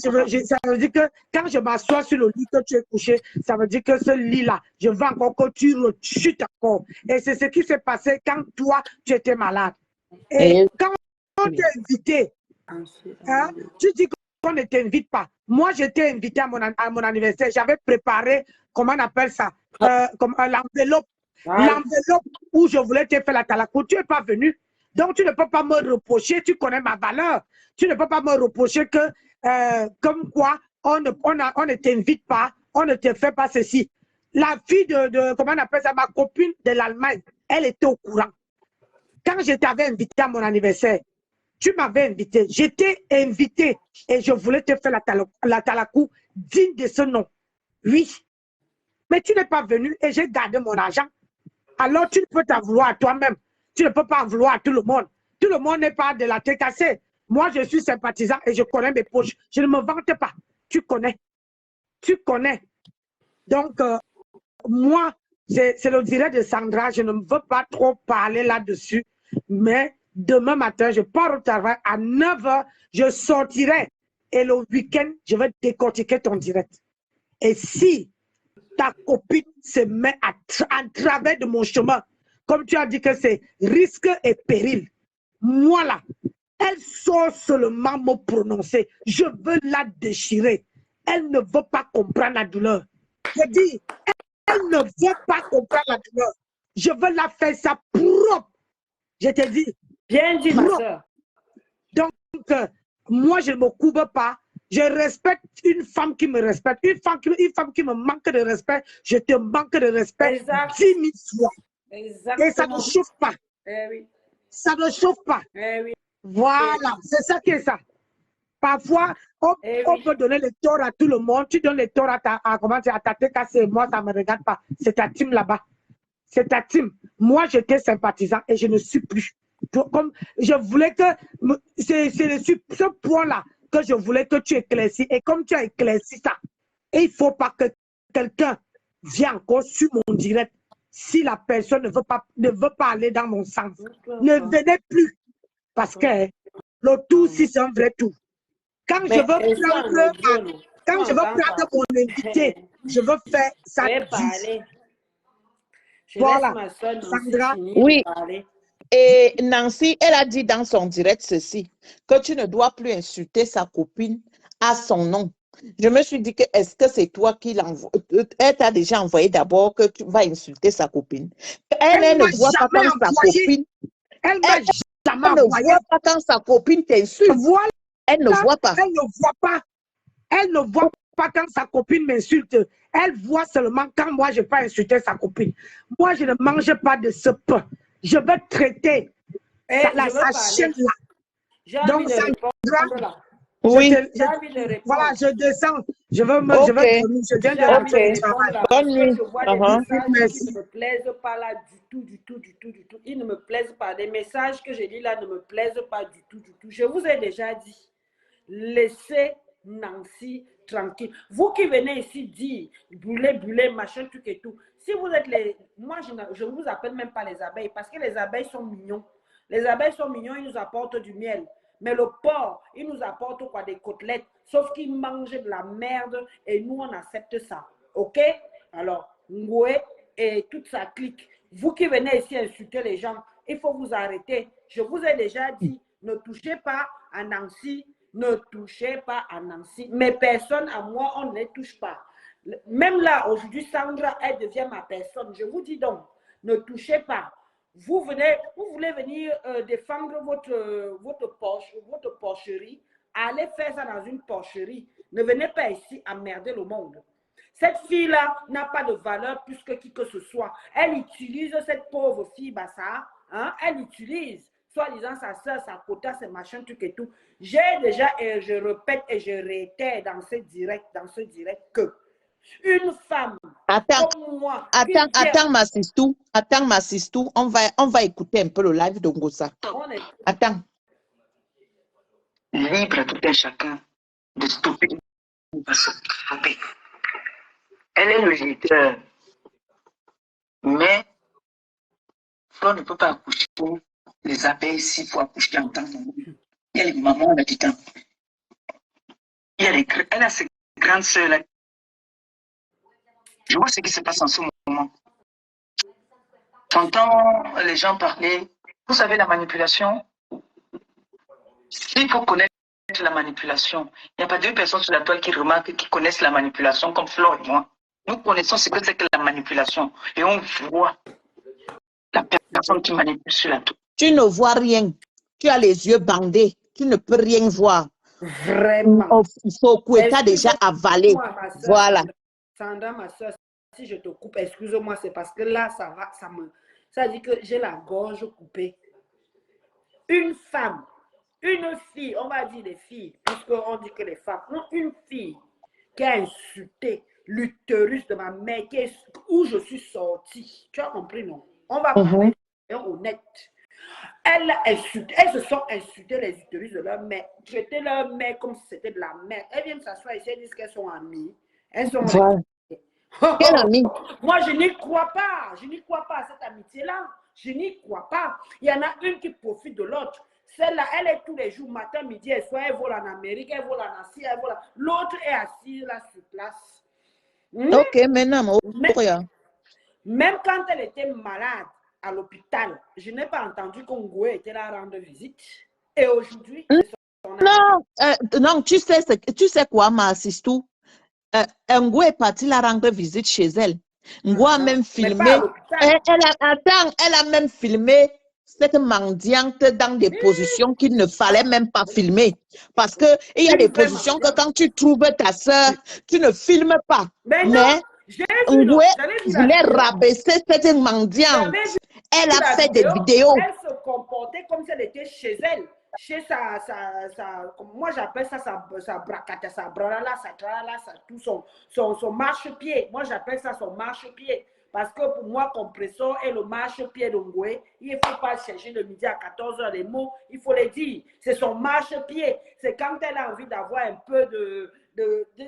ça veut dire que quand je m'assois sur le lit que tu es couché, ça veut dire que ce lit-là, je veux encore que tu rechutes encore. Et c'est ce qui s'est passé quand toi, tu étais malade. Et quand on t'a invité, hein, tu dis qu'on ne t'invite pas. Moi, j'étais invité à mon anniversaire. J'avais préparé, comment on appelle ça, comme l'enveloppe. L'enveloppe où je voulais te faire la talakou. Tu n'es pas venu. Donc, tu ne peux pas me reprocher. Tu connais ma valeur. Tu ne peux pas me reprocher que, comme quoi, on ne t'invite pas, on ne te fait pas ceci. La fille comment on appelle ça, ma copine de l'Allemagne, elle était au courant. Quand je t'avais invité à mon anniversaire, tu m'avais invité. J'étais invité et je voulais te faire la talakou digne de ce nom. Oui. Mais tu n'es pas venu et j'ai gardé mon argent. Alors tu ne peux t'en vouloir à toi-même. Tu ne peux pas en vouloir à tout le monde. Tout le monde n'est pas de la TKC. Moi, je suis sympathisant et je connais mes poches. Je ne me vante pas. Tu connais. Tu connais. Donc, moi, c'est le direct de Sandra. Je ne veux pas trop parler là-dessus. Mais demain matin, je pars au travail. À 9 h, je sortirai. Et le week-end, je vais décortiquer ton direct. Et si ta copine se met en travers de mon chemin, comme tu as dit que c'est risque et péril, moi là, elle sort seulement me prononcer. Je veux la déchirer. Elle ne veut pas comprendre la douleur. Je dis, elle ne veut pas comprendre la douleur. Je veux la faire ça propre. Je te dis. Bien dit, ma soeur. Donc, moi, je ne me couvre pas. Je respecte une femme qui me respecte. Une femme qui me manque de respect, je te manque de respect 10 000 fois. Exactement. Et ça ne chauffe pas. Oui. Ça ne chauffe pas. Oui. Voilà, c'est ça qui est ça. Parfois, on peut donner le tort à tout le monde. Tu donnes le tort à ta TKC. Moi, ça ne me regarde pas. C'est ta team là-bas. C'est ta team. Moi, j'étais sympathisant et je ne suis plus. Comme je voulais que... C'est ce point-là que je voulais que tu éclaircisses. Et comme tu as éclairci ça, il ne faut pas que quelqu'un vienne encore sur mon direct. Si la personne ne veut pas aller dans mon sens, ne venez plus. Parce que le tout, si c'est un vrai tout. Quand je veux prendre mon invité, je veux faire ça. Voilà. Sandra, oui. Et Nancy, elle a dit dans son direct ceci, que tu ne dois plus insulter sa copine à son nom. Je me suis dit que est-ce que c'est toi qui l'envoie? Elle t'a déjà envoyé d'abord que tu vas insulter sa copine. Elle ne voit pas quand sa copine. Elle ne voit pas quand sa copine t'insulte. Voilà. Elle ne voit pas. Elle ne voit pas. Elle ne voit pas quand sa copine m'insulte. Elle voit seulement quand moi je peux insulter sa copine. Moi, je ne mange pas de ce pain. Je veux traiter sa chaîne-là. Donc, Sandra, oui. Voilà, je descends. Je veux dormir. Je viens de rentrer du travail. Bonne nuit. Je vois des messages qui ne me plaisent pas là du tout. Ils ne me plaisent pas. Les messages que j'ai dit là ne me plaisent pas du tout. Je vous ai déjà dit, laissez Nancy tranquille. Vous qui venez ici dire buller, machin, truc et tout. Si vous êtes les... Moi, je ne vous appelle même pas les abeilles parce que les abeilles sont mignons. Les abeilles sont mignons, ils nous apportent du miel. Mais le porc, il nous apporte quoi? Des côtelettes. Sauf qu'il mange de la merde et nous, on accepte ça. OK? Alors, Ngoué et toute sa clique. Vous qui venez ici insulter les gens, il faut vous arrêter. Je vous ai déjà dit, ne touchez pas à Nancy. Ne touchez pas à Nancy. Mes personnes à moi, on ne les touche pas. Même là, aujourd'hui, Sandra, elle devient ma personne. Je vous dis donc, ne touchez pas. Vous voulez venir défendre votre porcherie. Allez faire ça dans une porcherie. Ne venez pas ici emmerder le monde. Cette fille-là n'a pas de valeur plus que qui que ce soit. Elle utilise cette pauvre fille, Bassa. Hein? Elle utilise, soi-disant sa soeur, sa quota, ses machins, trucs et tout. J'ai déjà, et je répète et je réitère dans ce direct que une femme comme moi... Attends, ma sistou. On va écouter un peu le live de Ngosa. Attends. Libre à tout un chacun de stopper. Elle est le leader. Mais on ne peut pas accoucher les abeilles s'il faut accoucher en temps normal. Il y a les mamans là-dedans. Elle a ses grandes sœurs là. Je vois ce qui se passe en ce moment. J'entends les gens parler. Vous savez, la manipulation. S'il faut connaître la manipulation, il n'y a pas deux personnes sur la toile qui remarquent, qui connaissent la manipulation comme Flore et moi. Nous connaissons ce que c'est que la manipulation. Et on voit la personne qui manipule sur la toile. Tu ne vois rien. Tu as les yeux bandés. Tu ne peux rien voir. Vraiment. Il faut que tu as déjà avalé. Voilà. Sandra, ma soeur, si je te coupe, excuse-moi, c'est parce que là, ça dit que j'ai la gorge coupée. Une femme, une fille, on va dire les filles, puisqu'on dit que les femmes, non, une fille qui a insulté l'utérus de ma mère, où je suis sortie. Tu as compris, non? On va parler honnête. Elles se sont insultées les utérus de leur mère, traiter leur mère comme si c'était de la mère. Elles viennent s'asseoir ici, elles disent qu'elles sont amies. Elles sont Quelle amie? Moi, je n'y crois pas. Je n'y crois pas à cette amitié-là. Je n'y crois pas. Il y en a une qui profite de l'autre. Celle-là, elle est tous les jours, matin, midi et soir. Elle vole en Amérique, elle vole en Asie, elle vole. L'autre est assise là sur place. Ok, maintenant, même quand elle était malade à l'hôpital, je n'ai pas entendu qu'Ongoué était là à rendre visite. Et aujourd'hui, non, tu sais quoi, ma assistou? Ngou est partie la rendre visite chez elle. Ngou a même filmé. Elle a même filmé cette mendiante dans des positions qu'il ne fallait même pas filmer. Parce qu'il y a des positions que quand tu trouves ta soeur, tu ne filmes pas. Mais Ngoué voulait rabaisser cette mendiante. Elle a fait des vidéos. Elle se comportait comme si elle était chez elle. Chez moi j'appelle ça sa bracata, sa bralala, sa tralala, tout son marche-pied. Moi j'appelle ça son marche-pied. Parce que pour moi, compresseur est le marche-pied de Ngoué. Il ne faut pas chercher le midi à 14 h les mots, il faut les dire. C'est son marche-pied. C'est quand elle a envie d'avoir un peu de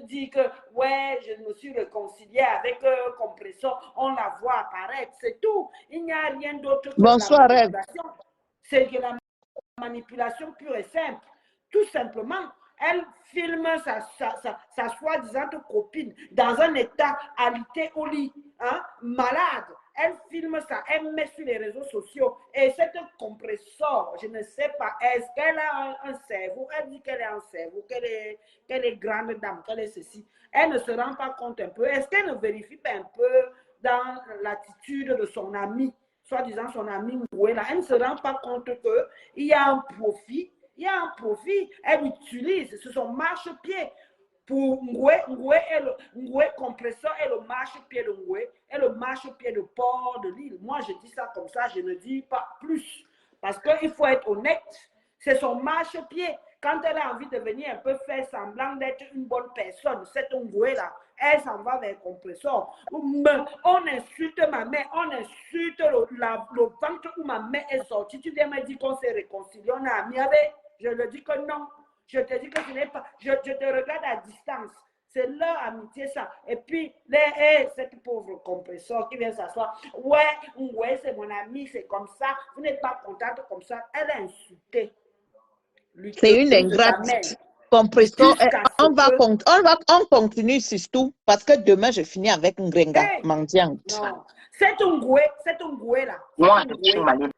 dire que, ouais, je me suis réconciliée avec compresseur, on la voit apparaître, c'est tout. Il n'y a rien d'autre que Bonsoir, la manipulation. C'est que la manipulation pure et simple. Tout simplement, elle filme sa soi-disant copine dans un état alité au lit, hein, malade. Elle filme ça, elle met sur les réseaux sociaux. Et cette compresseur, je ne sais pas, est-ce qu'elle a un cerveau? Elle dit qu'elle a un cerveau, qu'elle est grande dame, qu'elle est ceci. Elle ne se rend pas compte un peu. Est-ce qu'elle ne vérifie pas un peu dans l'attitude de son ami, soi-disant son ami Ngoué, là? Elle ne se rend pas compte qu'il y a un profit. Il y a un profit. Elle utilise, c'est son marche-pied. Pour Ngoué compresseur est le marche-pied de Ngoué, est le marche-pied de port de l'île. Moi, je dis ça comme ça, je ne dis pas plus. Parce qu'il faut être honnête. C'est son marche-pied. Quand elle a envie de venir un peu faire semblant d'être une bonne personne, cette Ngoué-là, elle s'en va vers le compresseur. On insulte ma mère, on insulte le ventre où ma mère est sortie. Tu viens me dire qu'on s'est réconcilié, on est amis avec. Je le dis que non. Je te dis que ce n'est pas. Je te regarde à distance. C'est leur amitié, ça. Et puis, cette pauvre compresseur qui vient s'asseoir. Ouais, c'est mon ami, c'est comme ça. Vous n'êtes pas contente comme ça. Elle a insulté. C'est une ingrate. Compresseur, on continue surtout parce que demain je finis avec une gringa mendiante. Non, c'est un Ngoué là. Moi, je suis Maléba.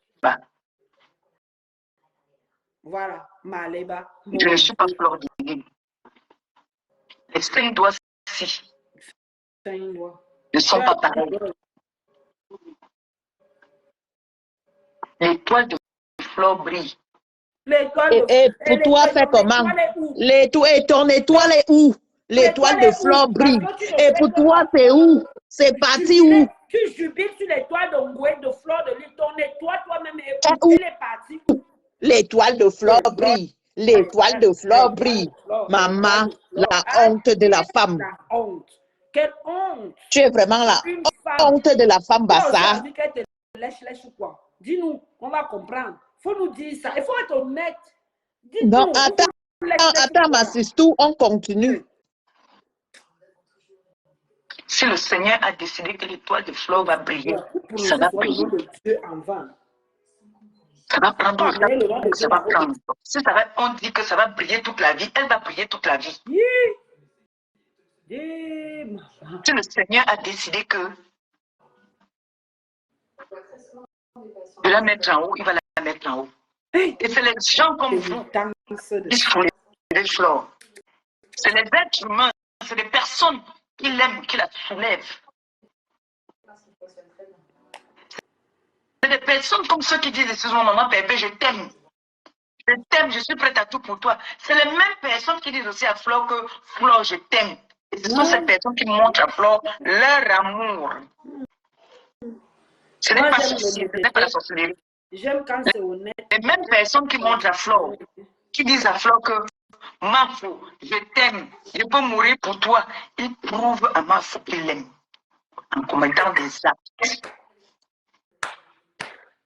Voilà, Maléba. Je ne suis pas Fleur d'Igué. Les 5 doigts-ci ne sont pas pareils. L'étoile de Fleur brille. Et pour toi, c'est comment? Ton étoile est où? L'étoile de Fleur brille. Et pour toi, c'est où? C'est parti où? Tu jubiles sur l'étoile de Ngoué, de Fleur de l'île. Ton étoile, toi-même, elle est partie où? L'étoile de Fleur brille. L'étoile de Fleur brille. Maman, la honte de la femme. La honte. Quelle honte. Tu es vraiment la honte de la femme Bassa. Lèche ou quoi? Dis-nous, on va comprendre. Il faut nous dire ça. Il faut être honnête. Non, attends, ma sistou, on continue. Si le Seigneur a décidé que l'étoile de Fleur va briller, ça va briller. Ça va prendre le temps, ça va prendre. Si on dit que ça va briller toute la vie, elle va briller toute la vie. Si le Seigneur a décidé que de la mettre en haut, il va la mettre en haut. Et c'est les gens comme vous qui font les fleurs. C'est les êtres humains, c'est les personnes qui l'aiment, qui la soulèvent. C'est des personnes comme ceux qui disent, excuse-moi maman, bébé, je t'aime. Je t'aime, je suis prête à tout pour toi. C'est les mêmes personnes qui disent aussi à Fleur que Fleur, je t'aime. Et ce sont ces personnes qui montrent à Fleur leur amour. Ce n'est pas ceci, ce n'est pas la sorcellerie. J'aime quand c'est honnête. Les mêmes personnes qui montrent à Fleur, qui disent à Fleur que Mafo, je t'aime, je peux mourir pour toi. Ils prouvent à Mafo qu'il l'aime en commentant des actes.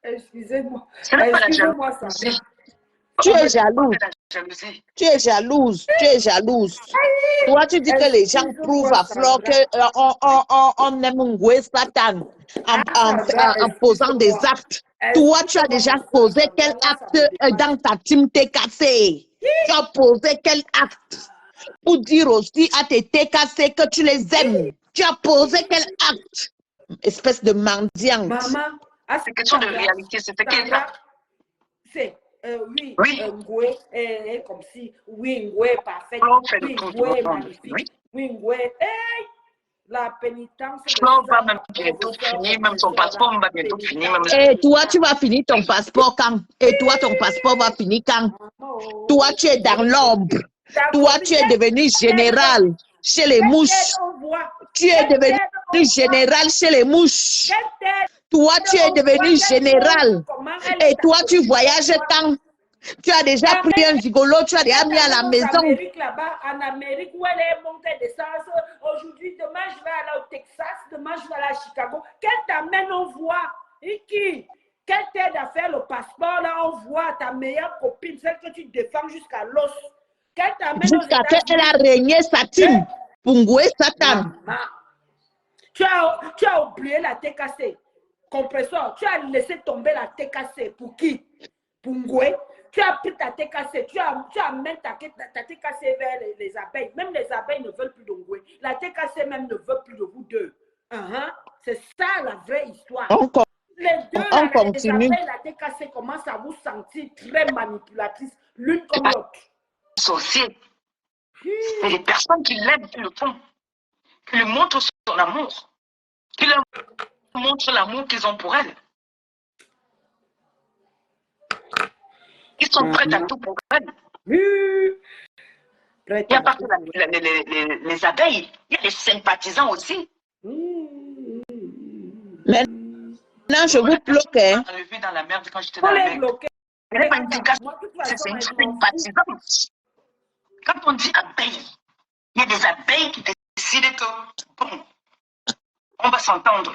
Excusez-moi. Ce n'est pas la jalousie. Tu es jalouse. Tu es jalouse. Tu es jalouse. Toi, tu dis que les gens prouvent à Fleur qu'on aime Ngoué Satan en posant des actes. Toi, tu as déjà posé quel acte dans ta team TKC? Tu as posé quel acte pour dire aussi à tes TKC que tu les aimes? Tu as posé quel acte? Espèce de mendiante. Maman, c'est question de réalité. C'est quel acte? C'est oui, Ngoué est comme si, oui, Ngoué est parfait, oui, Ngoué est magnifique, oui, Ngoué, hey! La pénitence. Flo va même bientôt finir, même son passeport va bientôt finir. Et toi, tu vas finir ton passeport quand? Et toi, ton passeport va finir quand? Toi, tu es dans l'ombre. Toi, tu es devenu général chez les mouches. Tu es devenu général chez les mouches. Toi, tu es devenu général. Et toi, tu voyages quand? Tu as déjà pris un gigolo, tu as déjà mis à la maison. En Amérique, où elle est montée d'essence. Aujourd'hui, demain, je vais aller au Texas. Demain, je vais aller à Chicago. Qu'elle t'amène, on voit. Et qui? Qu'elle t'aide à faire le passeport, là, on voit ta meilleure copine, celle que tu défends jusqu'à l'os. Qu'elle t'amène jusqu'à ce qu'elle a régné sa team. Pungoué Satan. Tu as oublié la TKC. Compresseur, tu as laissé tomber la TKC. Pour qui? Pungoué. Tu as pris ta TKC, tu amènes ta TKC vers les abeilles. Même les abeilles ne veulent plus d'Ongoué. La TKC même ne veut plus de vous deux. C'est ça la vraie histoire. Les deux, les abeilles, la TKC commencent à vous sentir très manipulatrices, l'une comme l'autre. Sorcier. C'est les personnes qui l'aiment, qui le font, qui lui montrent son amour, qui leur montrent l'amour qu'ils ont pour elle. Ils sont prêts à tout pour elle. Il n'y a pas que les abeilles, il y a les sympathisants aussi. Maintenant, je vous bloque. Je l'ai vu dans la merde quand j'étais dans la merde. Elle n'est pas une c'est une sympathisante. Quand on dit abeille, il y a des abeilles qui décident que, bon, on va s'entendre.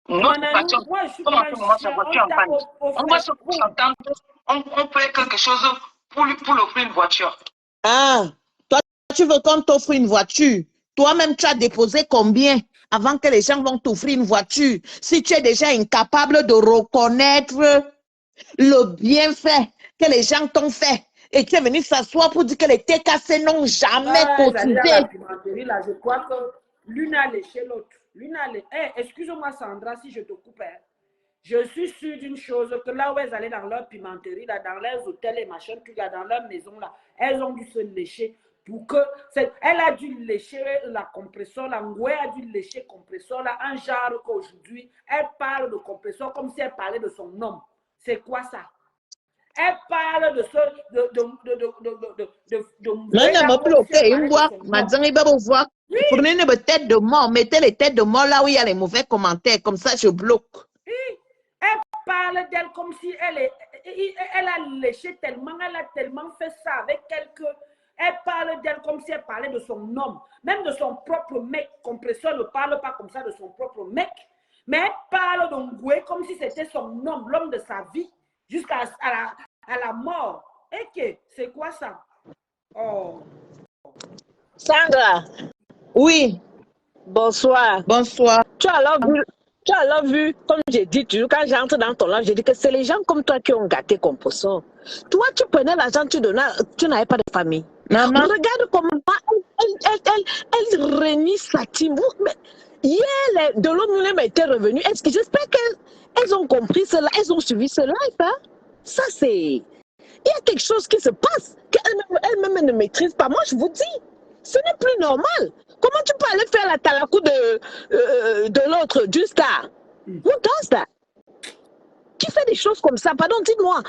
Notre voiture, comme en ce moment, sa voiture en panne. On va s'entendre. On fait quelque chose pour l'offrir une voiture. Ah, toi, tu veux qu'on t'offre une voiture. Toi-même, tu as déposé combien avant que les gens vont t'offrir une voiture? Si tu es déjà incapable de reconnaître le bienfait que les gens t'ont fait et tu es venu s'asseoir pour dire que les TKC n'ont jamais cotisé. Là, je crois que l'une a léché l'autre. Excuse-moi, Sandra, si je te coupe. Je suis sûre d'une chose, que là où elles allaient dans leur pimenterie, là, dans leurs hôtels et machin, dans leur maison, là, elles ont dû se lécher pour que... Elle a dû lécher la compresseur, la Ngoué a dû lécher compresseur, là, un genre qu'aujourd'hui, elle parle de compresseur comme si elle parlait de son homme. C'est quoi ça? Elle parle de ce... Prenez une tête de mort, mettez les têtes de mort là où il y a les mauvais commentaires, comme ça je bloque. Elle parle d'elle comme si elle a léché tellement, elle a tellement fait ça avec quelqu'un. Elle parle d'elle comme si elle parlait de son homme, même de son propre mec. Compresseur ne parle pas comme ça de son propre mec, mais elle parle d'Ongoué comme si c'était son homme, l'homme de sa vie, jusqu'à la mort. Et que c'est quoi ça? Oh. Sandra. Oui. Bonsoir. Bonsoir. Tu as alors vu, comme j'ai dit, quand j'entre dans ton live, j'ai dit que c'est les gens comme toi qui ont gâté Compresseur. Toi, tu prenais l'argent, tu n'avais pas de famille. Maman. Regarde comment elle réunit sa team. Mais hier, de l'ONU était revenu. J'espère qu'elles ont compris cela, elles ont suivi ce live. Hein? Ça, c'est... Il y a quelque chose qui se passe qu'elle-même ne maîtrise pas. Moi, je vous dis, ce n'est plus normal. Comment tu peux aller faire la talakou de l'autre, du star? Who does that? Qui fait des choses comme ça? Pardon, dites-moi.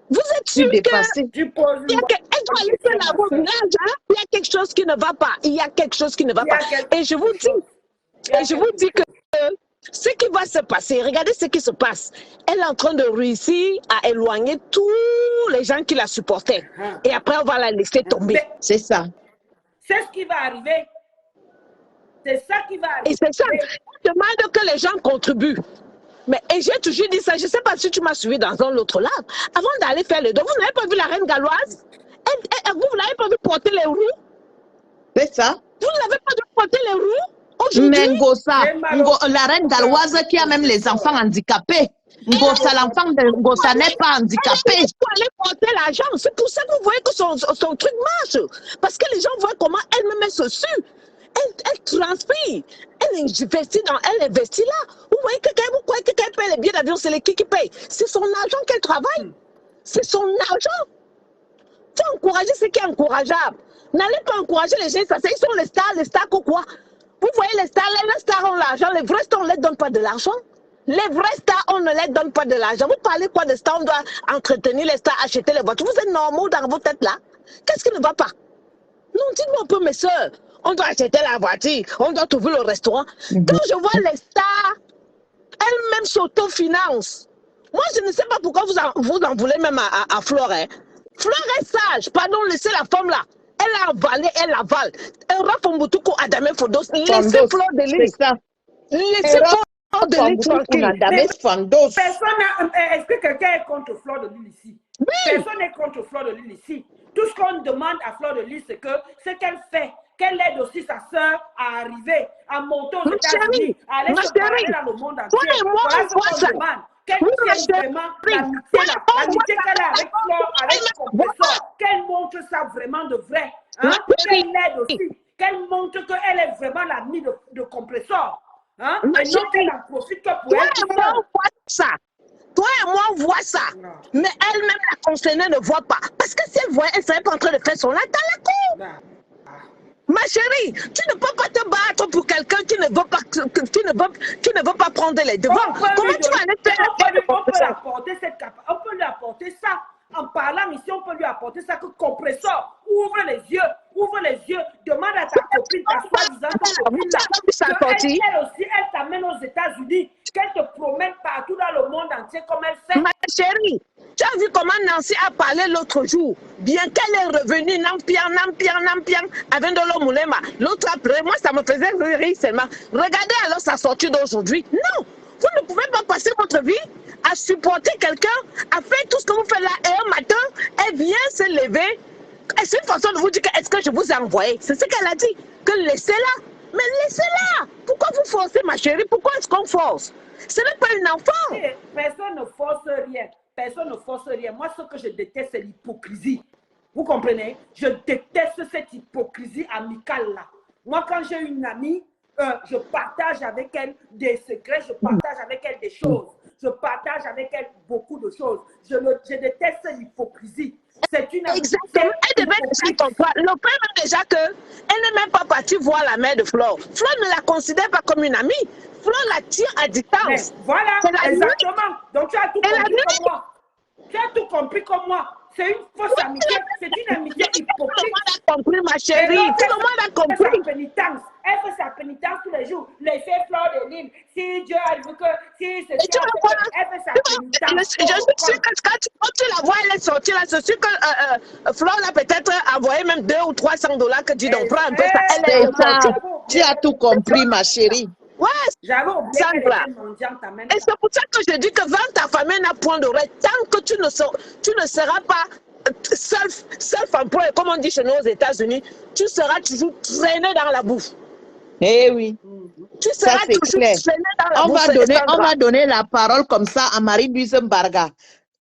Vous êtes sûr qu'elle doit aller faire la voisinage, hein? Il y a quelque chose qui ne va pas. Il y a quelque chose qui ne va pas. Et je vous dis que ce qui va se passer, regardez ce qui se passe. Elle est en train de réussir à éloigner tous les gens qui la supportaient. Et après, on va la laisser tomber. C'est ça. C'est ce qui va arriver. C'est ça qui va arriver. Et c'est ça. On demande que les gens contribuent. Et j'ai toujours dit ça. Je ne sais pas si tu m'as suivi dans un autre live. Avant d'aller faire le don, vous n'avez pas vu la reine galloise? Vous n'avez pas vu porter les roues? C'est ça. Vous n'avez pas vu porter les roues aujourd'hui? Mais Ngosa, la reine galloise qui a même les enfants handicapés. Ngosa, l'enfant de Ngosa n'est pas handicapé. Il faut aller porter l'argent. C'est pour ça que vous voyez que son truc marche. Parce que les gens voient comment elle-même se sue. Elle transpire. Elle investit là. Vous voyez que quand elle paye les billets d'avion, c'est les qui paye. C'est son argent qu'elle travaille. C'est son argent. faut encourager ce qui est encourageable. N'allez pas encourager les gens, ils sont les stars quoi. Vous voyez les stars ont l'argent, les vrais stars, on ne les donne pas de l'argent. Les vrais stars, on ne les donne pas de l'argent. Vous parlez quoi de stars? On doit entretenir les stars, acheter les voitures. Vous êtes normaux dans vos têtes là? Qu'est-ce qui ne va pas? Non, dites-moi un peu, mes soeurs. On doit acheter la voiture, on doit trouver le restaurant. Quand je vois les stars, elles-mêmes s'autofinancent. Moi, je ne sais pas pourquoi vous en voulez même à Flore. Hein. Flore est sage. Pardon, laissez la femme là. Elle a avalé, elle avale. Rafa Mbutuko Adame Fodos. Laissez Flore de l'île. Laissez Flore de l'île tranquille. Est-ce que quelqu'un est contre Fleur de Lille ici? Oui. Personne n'est contre Fleur de Lille ici. Tout ce qu'on demande à Fleur de Lille, c'est qu'elle fait, qu'elle aide aussi sa sœur à arriver, à monter aux États-Unis, à aller se parler dans le monde entier. Voilà ce qu'on demande. Qu'elle tienne vraiment l'amitié qu'elle a avec Fleur, avec Compressor, qu'elle montre ça vraiment de vrai. Hein? Qu'elle aide aussi, qu'elle montre qu'elle est vraiment l'amie de Compressor. Hein? Et non qu'elle en profite que pour elle. Toi et moi, on voit ça. Non. Mais elle-même, la concernée, ne voit pas. Parce que si elle voit, elle ne serait pas en train de faire son acte à la cour. Non. Ma chérie, tu ne peux pas te battre pour quelqu'un qui ne veut pas prendre les devants. Comment tu vas aller faire on peut lui apporter ça. En parlant ici, on peut lui apporter ça que Compressor. Ouvre les yeux, demande à ta copine, ta soi-disant copine là, elle aussi, elle t'amène aux États-Unis, qu'elle te promène partout dans le monde entier comme elle fait. Ma chérie, tu as vu comment Nancy a parlé l'autre jour, bien qu'elle est revenue, nampian, avec de l'eau moulema. L'autre après, moi ça me faisait rire seulement. Regardez alors sa sortie d'aujourd'hui. Non, vous ne pouvez pas passer votre vie à supporter quelqu'un, à faire tout ce que vous faites là, et un matin, elle vient se lever. C'est une façon de vous dire que est-ce que je vous ai envoyé? C'est ce qu'elle a dit, que laissez-la. Mais laissez-la. Pourquoi vous forcez, ma chérie? Pourquoi est-ce qu'on force? Ce n'est pas une enfant. Personne ne force rien. Personne ne force rien. Moi, ce que je déteste, c'est l'hypocrisie. Vous comprenez? Je déteste cette hypocrisie amicale-là. Moi, quand j'ai une amie, je partage avec elle des secrets, je partage avec elle des choses. Je partage avec elle beaucoup de choses. Je déteste l'hypocrisie. C'est une amie. Exactement. Elle devait déjà comprendre. Le problème est déjà qu'elle n'est même pas partie voir la mère de Flore. Flore ne la considère pas comme une amie. Flore la tire à distance. Mais voilà, exactement. Donc tu as tout compris comme moi. Tu as tout compris comme moi. C'est une fausse amitié. C'est une amitié hypocrite. Tout le monde a compris, ma chérie. Tout le monde a compris. Elle fait sa pénitence tous les jours. Laissez Fleur de Lille. Si Dieu a vu que... Si c'est ça, elle fait sa pénitence. Je suis sûre que quand tu la vois, elle est sortie là. C'est sûr que Fleur a peut-être envoyé même 200 ou 300 $, que tu donc prends un peu ça. Elle est sortie. Tu as tout compris, ma chérie. Ouais, j'avais oublié et c'est pour ça que je dis que vendre ta famille n'a point d'oreille. Tant que tu ne seras pas self-employé, comme on dit chez nous aux États-Unis, tu seras toujours traîné dans la bouffe. Eh oui. Tu seras toujours traîné dans la bouffe. On va donner la parole comme ça à Marie Duisenbarga.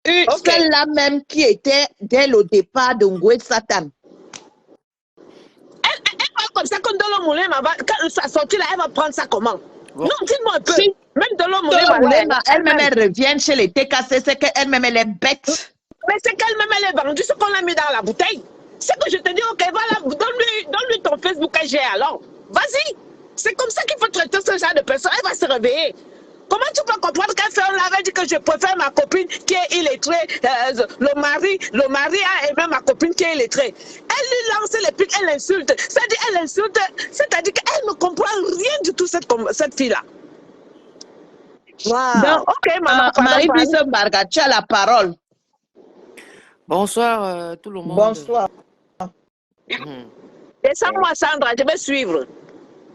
Celle-là même qui était dès le départ de Ngoué Satan. Comme ça, quand Dolo Moulema va, quand ça sortit là, elle va prendre ça comment? Bon. Non, dis-moi un peu. Si. Même Dolo Moulema, elle-même, elle revient chez les TKC, c'est qu'elle-même, elle est bête. Mais c'est qu'elle-même, elle est vendue, ce qu'on l'a mis dans la bouteille. C'est que je te dis, ok, voilà, donne-lui ton Facebook AG alors. Vas-y. C'est comme ça qu'il faut traiter ce genre de personne. Elle va se réveiller. Comment tu peux comprendre qu'elle fait, on l'avait dit que je préfère ma copine qui est illettrée, le mari a aimé ma copine qui est illettrée. Elle lui lance les pics, elle l'insulte. C'est-à-dire qu'elle ne comprend rien du tout, cette fille-là. Wow. Donc, ok, maman. Marie Duisenbarga, tu as la parole. Bonsoir tout le monde. Bonsoir. Descends-moi, Sandra, je vais suivre.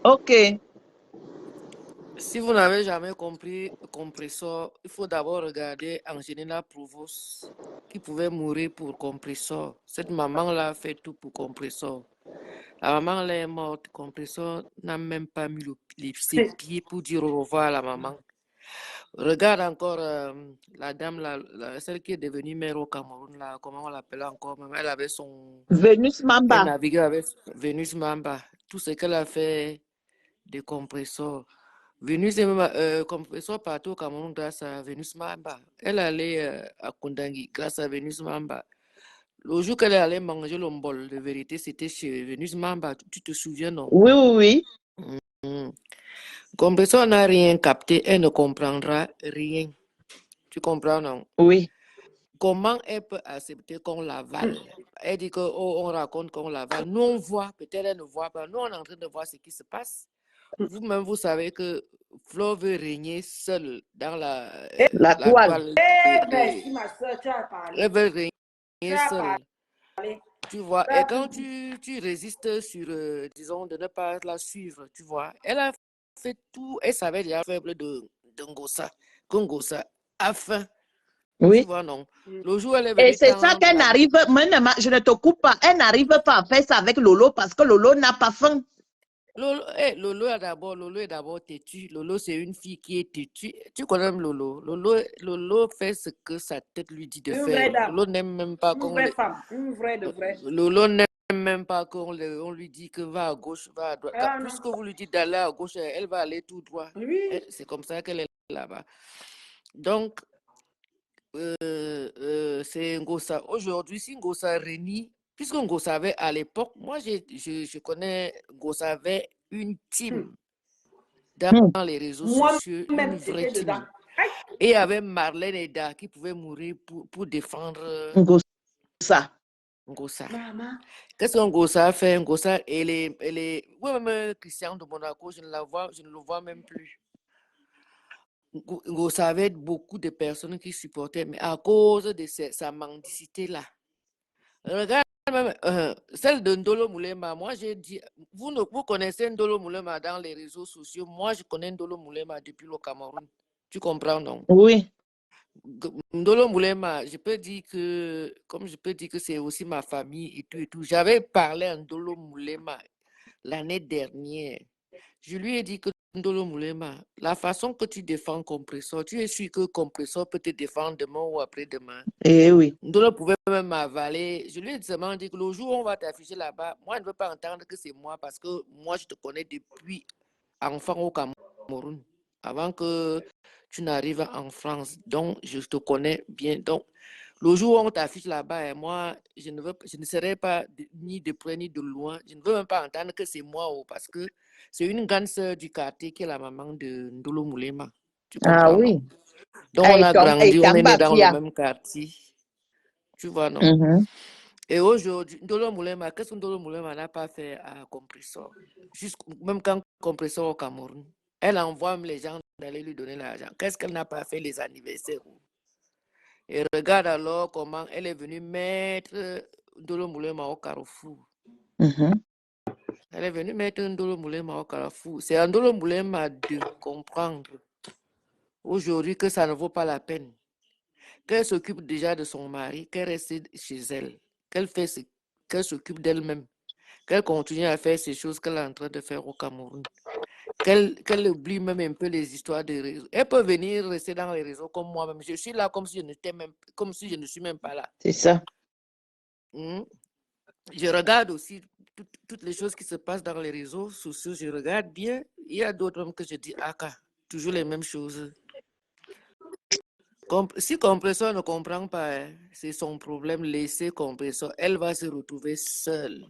Ok. Si vous n'avez jamais compris Compressor, il faut d'abord regarder Angelina Provost qui pouvait mourir pour Compressor. Cette maman-là a fait tout pour Compressor. La maman là est morte. Compressor n'a même pas mis ses pieds pour dire au revoir à la maman. Regarde encore la dame, celle qui est devenue mère au Cameroun, là, comment on l'appelle encore? Elle avait son... Venus Mamba. Elle naviguait avec Venus Mamba. Tout ce qu'elle a fait de Compressor. Venus est même Compressor partout au Cameroun grâce à Venus Mamba. Elle allait à Kondangui grâce à Venus Mamba. Le jour qu'elle allait manger le bol de vérité, c'était chez Venus Mamba. Tu te souviens, non? Oui. Compressor n'a rien capté, elle ne comprendra rien. Tu comprends, non? Oui. Comment elle peut accepter qu'on l'avale? Elle dit qu'on raconte qu'on l'avale. Nous, on voit, peut-être elle ne voit pas. Nous, on est en train de voir ce qui se passe. Vous-même, vous savez que Flo veut régner seule dans La toile. Merci, ma soeur, tu as parlé. Elle veut régner Tu as seule. parlé. Tu vois, et quand tu résistes sur, disons, de ne pas la suivre, tu vois, elle a fait tout, elle savait déjà faible de Ngosa, que Ngosa a faim. Oui. Tu vois, non. Le jour où elle est venue Et c'est ça qu'elle n'arrive, je ne te coupe pas, elle n'arrive pas à faire ça avec Lolo parce que Lolo n'a pas faim. Lolo est d'abord têtu. Lolo, c'est une fille qui est têtue. Tu connais Lolo. Lolo fait ce que sa tête lui dit de Une faire. vraie dame. Lolo n'aime même pas Une vraie femme. Une vraie de vraie. Lolo n'aime même pas qu'on lui dit que va à gauche, va à droite. Ah, Puisque vous lui dites d'aller à gauche, elle va aller tout droit. Oui. C'est comme ça qu'elle est là-bas. Donc, c'est Ngosa. Aujourd'hui, si Ngosa renie, puisque Ngosa avait à l'époque, moi je connais Ngosa avait une team dans les réseaux sociaux, une vraie team. Et il y avait Marlène Eda qui pouvait mourir pour défendre Ngosa. Qu'est-ce que Ngosa a fait? Ngosa, elle est... Oui, même Christian de Monaco, je ne le vois même plus. Ngosa avait beaucoup de personnes qui supportaient, mais à cause de sa mendicité-là. Regarde même celle de Ndolo Moulema. Moi, j'ai dit, vous connaissez Ndolo Moulema dans les réseaux sociaux. Moi, je connais Ndolo Moulema depuis le Cameroun. Tu comprends, non? Oui. Ndolo Moulema, je peux dire que c'est aussi ma famille et tout et tout. J'avais parlé à Ndolo Moulema l'année dernière. Je lui ai dit que Ndolo Moulema, la façon que tu défends Compressor, tu es sûr que Compressor peut te défendre demain ou après-demain. Eh oui. Ndolo pouvait même m'avaler. Je lui ai seulement dit que le jour où on va t'afficher là-bas, moi, je ne veux pas entendre que c'est moi parce que moi, je te connais depuis enfant au Cameroun, avant que tu n'arrives en France. Donc, je te connais bien. Donc, le jour où on t'affiche là-bas, et moi, je ne serai pas ni de près ni de loin. Je ne veux même pas entendre que c'est moi, parce que c'est une grande sœur du quartier qui est la maman de Ndolo Moulema. Tu comprends, ah oui. Non? Donc, on a grandi, on est né dans le même quartier. Tu vois, non? Et aujourd'hui, Ndolo Moulema, qu'est-ce que Ndolo Moulema n'a pas fait à Compressor? Même quand Compressor au Cameroun, elle envoie les gens d'aller lui donner l'argent. Qu'est-ce qu'elle n'a pas fait les anniversaires? Et regarde alors comment elle est venue mettre Ndolo Moulema au carrefour. Elle est venue mettre Ndolo Moulema au carrefour. C'est à Ndolo Moulema de comprendre aujourd'hui que ça ne vaut pas la peine. Qu'elle s'occupe déjà de son mari, qu'elle reste chez elle, qu'elle s'occupe d'elle-même, qu'elle continue à faire ces choses qu'elle est en train de faire au Cameroun. Qu'elle oublie même un peu les histoires de réseaux. Elle peut venir rester dans les réseaux comme moi-même. Je suis là comme si je ne suis même pas là. C'est ça. Je regarde aussi toutes les choses qui se passent dans les réseaux sociaux. Je regarde bien. Il y a d'autres hommes que je dis, toujours les mêmes choses. Si Compressor ne comprend pas, c'est son problème. Laissez Compressor. Elle va se retrouver seule.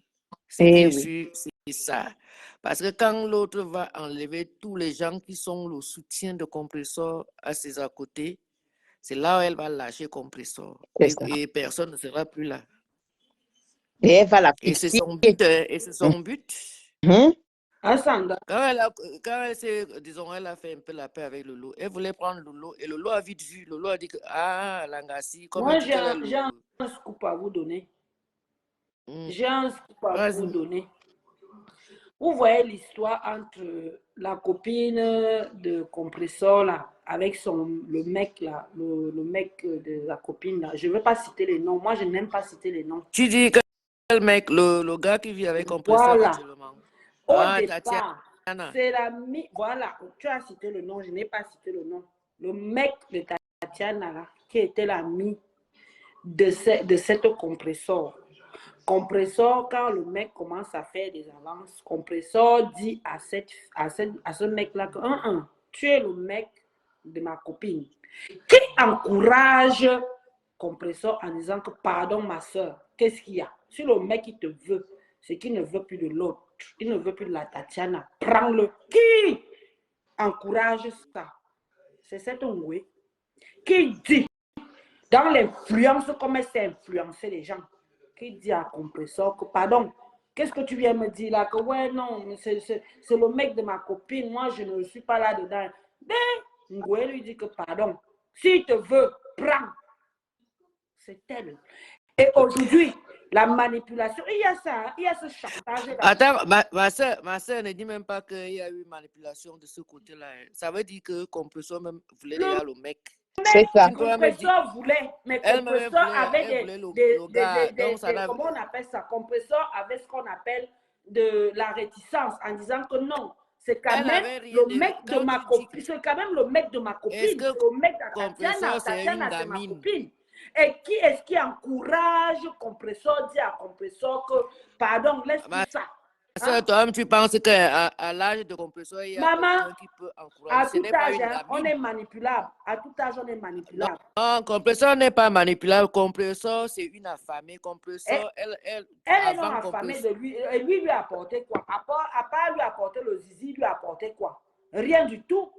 C'est ça. Parce que quand l'autre va enlever tous les gens qui sont le soutien de Compressor à ses à côté, c'est là où elle va lâcher Compressor. Et personne ne sera plus là. Et elle va la Et c'est son but. Quand elle s'est, disons, elle a fait un peu la paix avec Lolo. Elle voulait prendre Lolo. Et Lolo a vite vu. Lolo a dit que, Langassi, comme moi, j'ai un scoop à vous donner. J'ai un scoop à vous donner. Vous voyez l'histoire entre la copine de Compressor là, avec le mec là, le mec de la copine là. Je ne veux pas citer les noms. Moi, je n'aime pas citer les noms. Tu dis que le mec, le gars qui vit avec Compressor actuellement. Au départ, c'est l'ami. Voilà, tu as cité le nom, je n'ai pas cité le nom. Le mec de Tatiana là, qui était l'ami de cette Compressor. Compressor, quand le mec commence à faire des avances, Compressor dit à ce mec-là que tu es le mec de ma copine. Qui encourage Compressor en disant que pardon ma soeur, qu'est-ce qu'il y a? Si le mec il te veut, c'est qu'il ne veut plus de l'autre. Il ne veut plus de la Tatiana. Prends-le. Qui encourage ça? C'est cet Ongwe qui dit, dans l'influence, comme elle s'est influencée les gens, qui dit à Compressor que, pardon, qu'est-ce que tu viens me dire là? Que ouais, non, c'est le mec de ma copine, moi je ne suis pas là-dedans. Ngwe lui dit que, pardon, s'il te veut, prends. C'est elle. Et aujourd'hui, la manipulation, il y a ça, il y a ce chantage. Attends, ma soeur ne dit même pas qu'il y a eu manipulation de ce côté-là. Ça veut dire que Compressor même voulait déjà le mec. C'est ça. Compressor voulait, mais Compressor avait comment on appelle ça? Compressor avait ce qu'on appelle de la réticence en disant que non, c'est quand même le mec de ma copine. C'est quand même le mec de ma copine. C'est le mec de Tatiana. Tatiana, c'est ma copine. Et qui est-ce qui encourage Compressor, dit à Compressor que, pardon, laisse tout ça. Toi-même, tu penses qu'à l'âge de Compressor, il y a quelqu'un qui peut encourager. À tout âge, on est manipulable. À tout âge, on est manipulable. Non, Compressor n'est pas manipulable. Compressor, c'est une affamée. Compressor, elle est non affamée de lui. Et lui a apporté quoi? À part lui apporter le zizi, lui a apporté quoi? Rien du tout.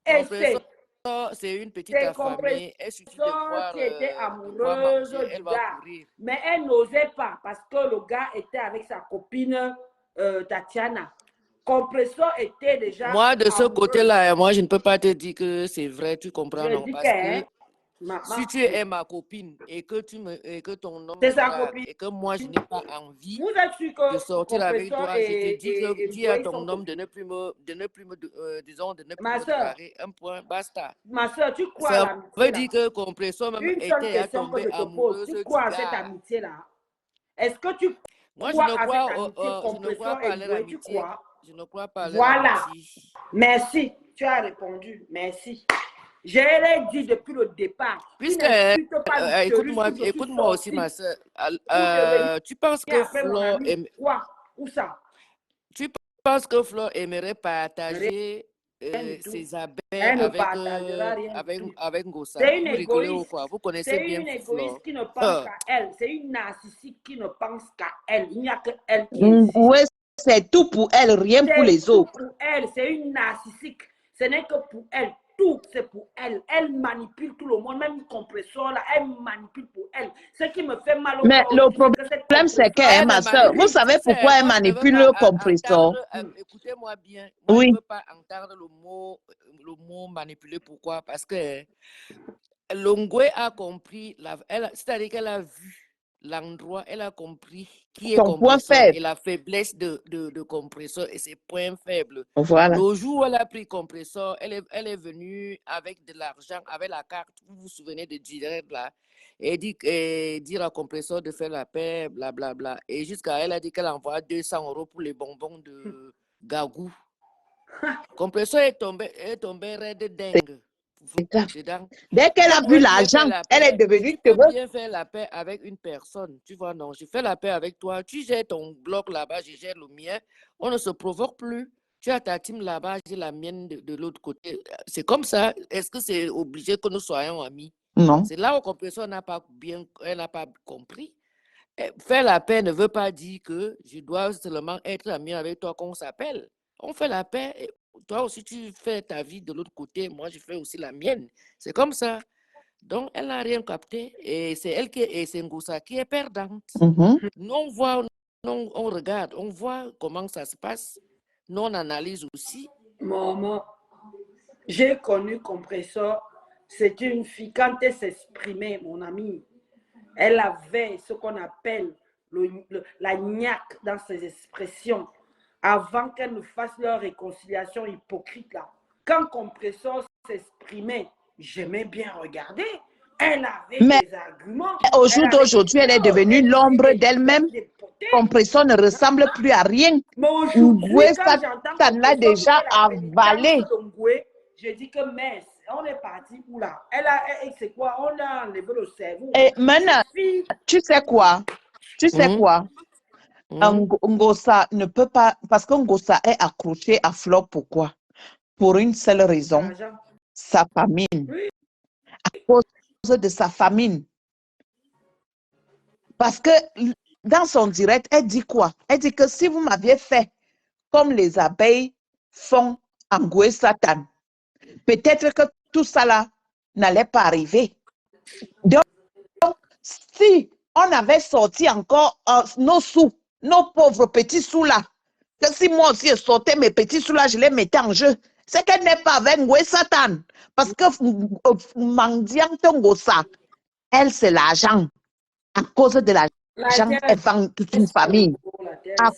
Et c'est une petite affamée. Elle suffit de voir qui était amoureuse du gars. Mais elle n'osait pas parce que le gars était avec sa copine Tatiana. Compressor était déjà. Moi, de ce côté-là, moi, je ne peux pas te dire que c'est vrai, tu comprends, non? Parce que si tu es ma copine et que ton homme et que moi, je n'ai pas envie de sortir avec toi, je te dis que dis à ton homme de ne plus me déclarer un point, basta. Ma soeur, tu crois ça à l'amitié? Ça veut dire que Compressor même était à tomber amoureuse du gars. Tu crois à cette amitié-là? Est-ce que tu moi, je ne crois pas à l'amitié. Je ne crois pas à l'amitié. Voilà. Merci. Tu as répondu. Merci. Je l'ai dit depuis le départ. Puisque, écoute-moi aussi, ma soeur. Tu penses que Flore aimerait partager ses abeilles avec Ngossa? C'est une égoïste. Ou quoi? Vous connaissez bien Flore. C'est une égoïste qui ne pense qu'à elle. C'est une narcissique qui ne pense qu'à elle. Il n'y a que elle qui existe. Oui, c'est tout pour elle, rien pour les autres. Pour elle, c'est une narcissique. Ce n'est que pour elle. Tout, c'est pour elle. Elle manipule tout le monde, même Compressor, là, elle manipule pour elle. Ce qui me fait mal au Mais le problème, c'est qu'elle, ma soeur, vous savez pourquoi elle manipule le Compressor? Écoutez-moi bien. Moi, oui. Je ne veux pas entendre le mot manipuler. Pourquoi? Parce que Longwe a compris, c'est-à-dire qu'elle a vu l'endroit, elle a compris qui est Compressor et la faiblesse de Compressor et ses points faibles. Voilà. Le jour où elle a pris Compressor, elle est venue avec de l'argent, avec la carte, vous vous souvenez de Direct là, et dire à Compressor de faire la paix, blablabla. Bla, bla. Et jusqu'à elle a dit qu'elle envoie 200 € pour les bonbons de Gagou. Compressor est tombé raide dingue. Dès qu'elle a vu l'argent, elle est devenue heureuse. Bien faire la paix avec une personne. Tu vois, non, je fais la paix avec toi. Tu gères ton bloc là-bas, je gère le mien. On ne se provoque plus. Tu as ta team là-bas, j'ai la mienne de l'autre côté. C'est comme ça. Est-ce que c'est obligé que nous soyons amis? Non. C'est là où Compressor n'a pas compris. Faire la paix ne veut pas dire que je dois seulement être ami avec toi qu'on s'appelle. On fait la paix. Et toi aussi, tu fais ta vie de l'autre côté. Moi, je fais aussi la mienne. C'est comme ça. Donc, elle n'a rien capté. Et c'est elle et c'est Ngossa qui est perdante. Nous, on voit, on regarde, on voit comment ça se passe. Nous, on analyse aussi. Maman, j'ai connu Compressor. C'est une fille, quand elle s'exprimait, mon amie, elle avait ce qu'on appelle la niaque dans ses expressions. Avant qu'elle ne fasse leur réconciliation hypocrite là. Quand Compressor s'exprimait, j'aimais bien regarder. Elle avait des arguments. Au jour d'aujourd'hui, elle est devenue l'ombre d'elle-même. Compressor ne ressemble plus à rien. Ngwe, ça l'a déjà avalé. Je dis que mais on est parti où là? C'est quoi? On a enlevé le cerveau. Et maintenant, tu sais quoi? Ngossa ne peut pas, parce que Ngossa est accroché à Flore. Pourquoi? Pour une seule raison, sa famine. Oui. À cause de sa famine. Parce que dans son direct, elle dit quoi? Elle dit que si vous m'aviez fait comme les abeilles font en Goué Satan, peut-être que tout ça là n'allait pas arriver. Donc, si on avait sorti encore nos sous, nos pauvres petits sous là, que si moi aussi je sortais mes petits sous là, je les mettais en jeu, c'est qu'elle n'est pas avec Goué Satan. Parce que Mandiang Tongosa, elle, c'est l'argent. À cause de l'argent, elle vend toute une famille. À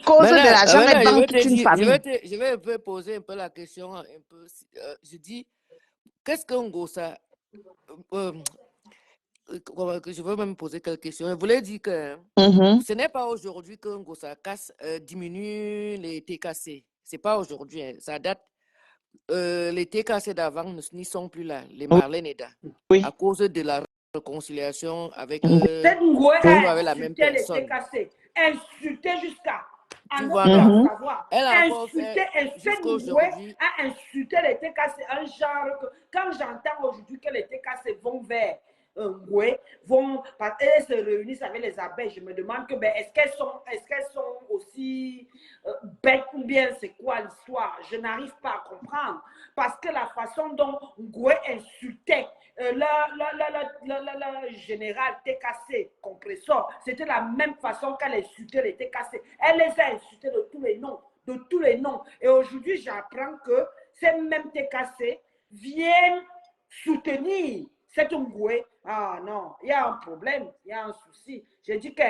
cause de l'argent, elle vend toute une famille. Je vais un peu poser un peu la question. Je dis, qu'est-ce qu'un gossa? Je veux même poser quelques questions. Je voulais dire que ce n'est pas aujourd'hui qu'un gossa casse diminue les TKC. C'est pas aujourd'hui. Hein. Ça date. Les TKC d'avant n'y sont plus là. Les Marlène Eda. Oui. À cause de la réconciliation avec, avec la même personne. Les TKC. Insulté jusqu'à. Tu vois, savoir. Elle a insulté a insulté les TKC. Un genre que quand j'entends aujourd'hui que les TKC vont vers vont elles se réunissent avec les abeilles, je me demande que est-ce qu'elles sont aussi bêtes ou bien c'est quoi l'histoire? Je n'arrive pas à comprendre parce que la façon dont Ngoué insultait le général TKC compresseur, c'était la même façon qu'elle insultait les TKC. Elle les a insultés de tous les noms. Et aujourd'hui, j'apprends que ces mêmes TKC viennent soutenir cet Ngoué. Ah non, il y a un problème, il y a un souci. J'ai dit que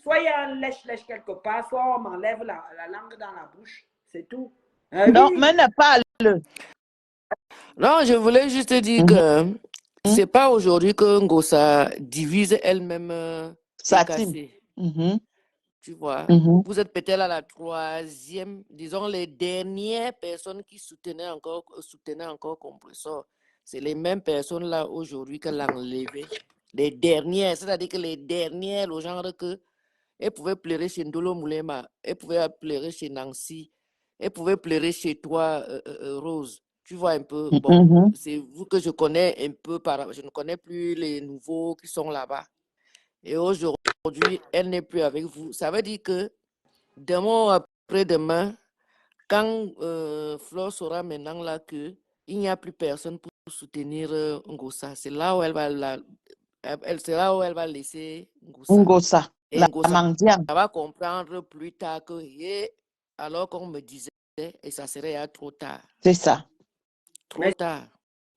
soit il y a un lèche-lèche quelque part, soit on m'enlève la langue dans la bouche. C'est tout. Non, mais ne pas le. Non, je voulais juste dire que c'est pas aujourd'hui que Ngossa divise elle-même sa team. Tu vois, vous êtes peut-être à la troisième, disons les dernières personnes qui soutenaient encore Compressor. C'est les mêmes personnes là aujourd'hui que l'ont enlevé. Les dernières, c'est-à-dire que les dernières, le genre que elles pouvaient pleurer chez Ndolo Moulema, elles pouvaient pleurer chez Nancy, elles pouvaient pleurer chez toi, Rose. Tu vois un peu, bon, c'est vous que je connais un peu, je ne connais plus les nouveaux qui sont là-bas. Et aujourd'hui, elle n'est plus avec vous. Ça veut dire que demain après-demain, quand Flore saura maintenant là que il n'y a plus personne pour soutenir Ngossa, c'est là où elle va laisser Ngossa. Et Ngossa va comprendre plus tard que alors qu'on me disait et ça serait trop tard. C'est ça. Trop tard.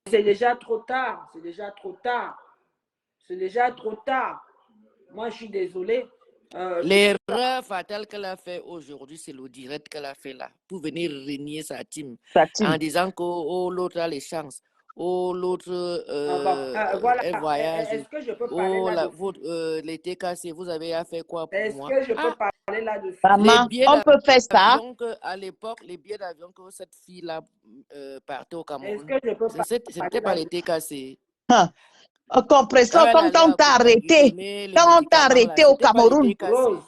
C'est déjà trop tard. C'est déjà trop tard. C'est déjà trop tard. Moi, je suis désolée. L'erreur fatale qu'elle a fait aujourd'hui, c'est le direct qu'elle a fait là, pour venir renier sa team. En disant que l'autre a les chances, l'autre voilà. elle voyage. Est-ce que je peux parler là-dessus? Les TKC, vous avez à faire quoi pour moi? Est-ce que je peux parler là-dessus? On peut faire ça. À l'époque, les billets d'avion que cette fille-là partait au Cameroun, est-ce que je peux c'était pas les TKC. Compressor, quand on t'a arrêté, au Cameroun. Rose,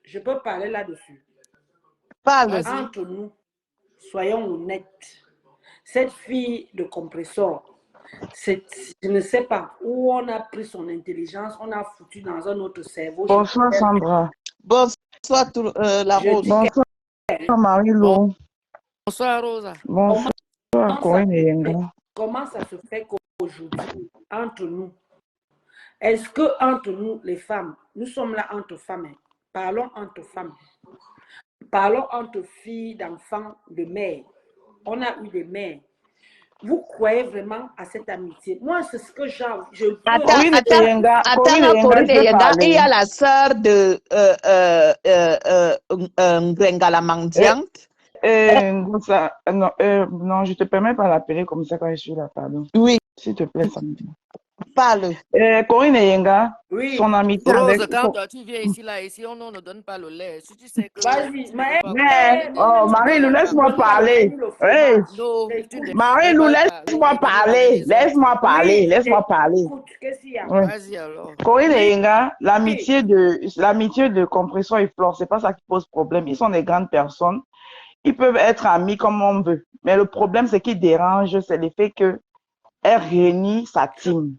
je peux parler là-dessus. Parle. Entre nous, soyons honnêtes. Cette fille de Compressor, je ne sais pas où on a pris son intelligence, on a foutu dans un autre cerveau. Bonsoir Sandra. Bonsoir la Rose. Bonsoir Marie-Lou. Bonsoir Rosa. Bonsoir Corinne et Yenga. Comment ça se fait qu'aujourd'hui, entre nous, est-ce que entre nous, les femmes, nous sommes là entre femmes, hein? Parlons entre femmes, parlons entre filles, d'enfants, de mères. On a eu des mères. Vous croyez vraiment à cette amitié? Moi, c'est ce que attends, il y a la sœur de Ngrenga Mandiang. Non, je te permets pas l'appeler comme ça quand je suis là, pardon. Oui. S'il te plaît, Sandra. Parle. Corinne et Yenga, oui. Son amitié Rose, avec... quand tu viens ici, on ne donne pas le lait. Si tu sais que... Vas-y, Marie-Lou, laisse-moi parler. Hey. Marie-Lou, laisse-moi parler. Laisse-moi parler. Laisse-moi parler. Vas-y alors. Corinne et Yenga, l'amitié de Compressor et Flore, c'est pas ça qui pose problème. Ils sont des grandes personnes. Ils peuvent être amis comme on veut. Mais le problème, c'est qui dérange, c'est le fait que elle réunit sa team.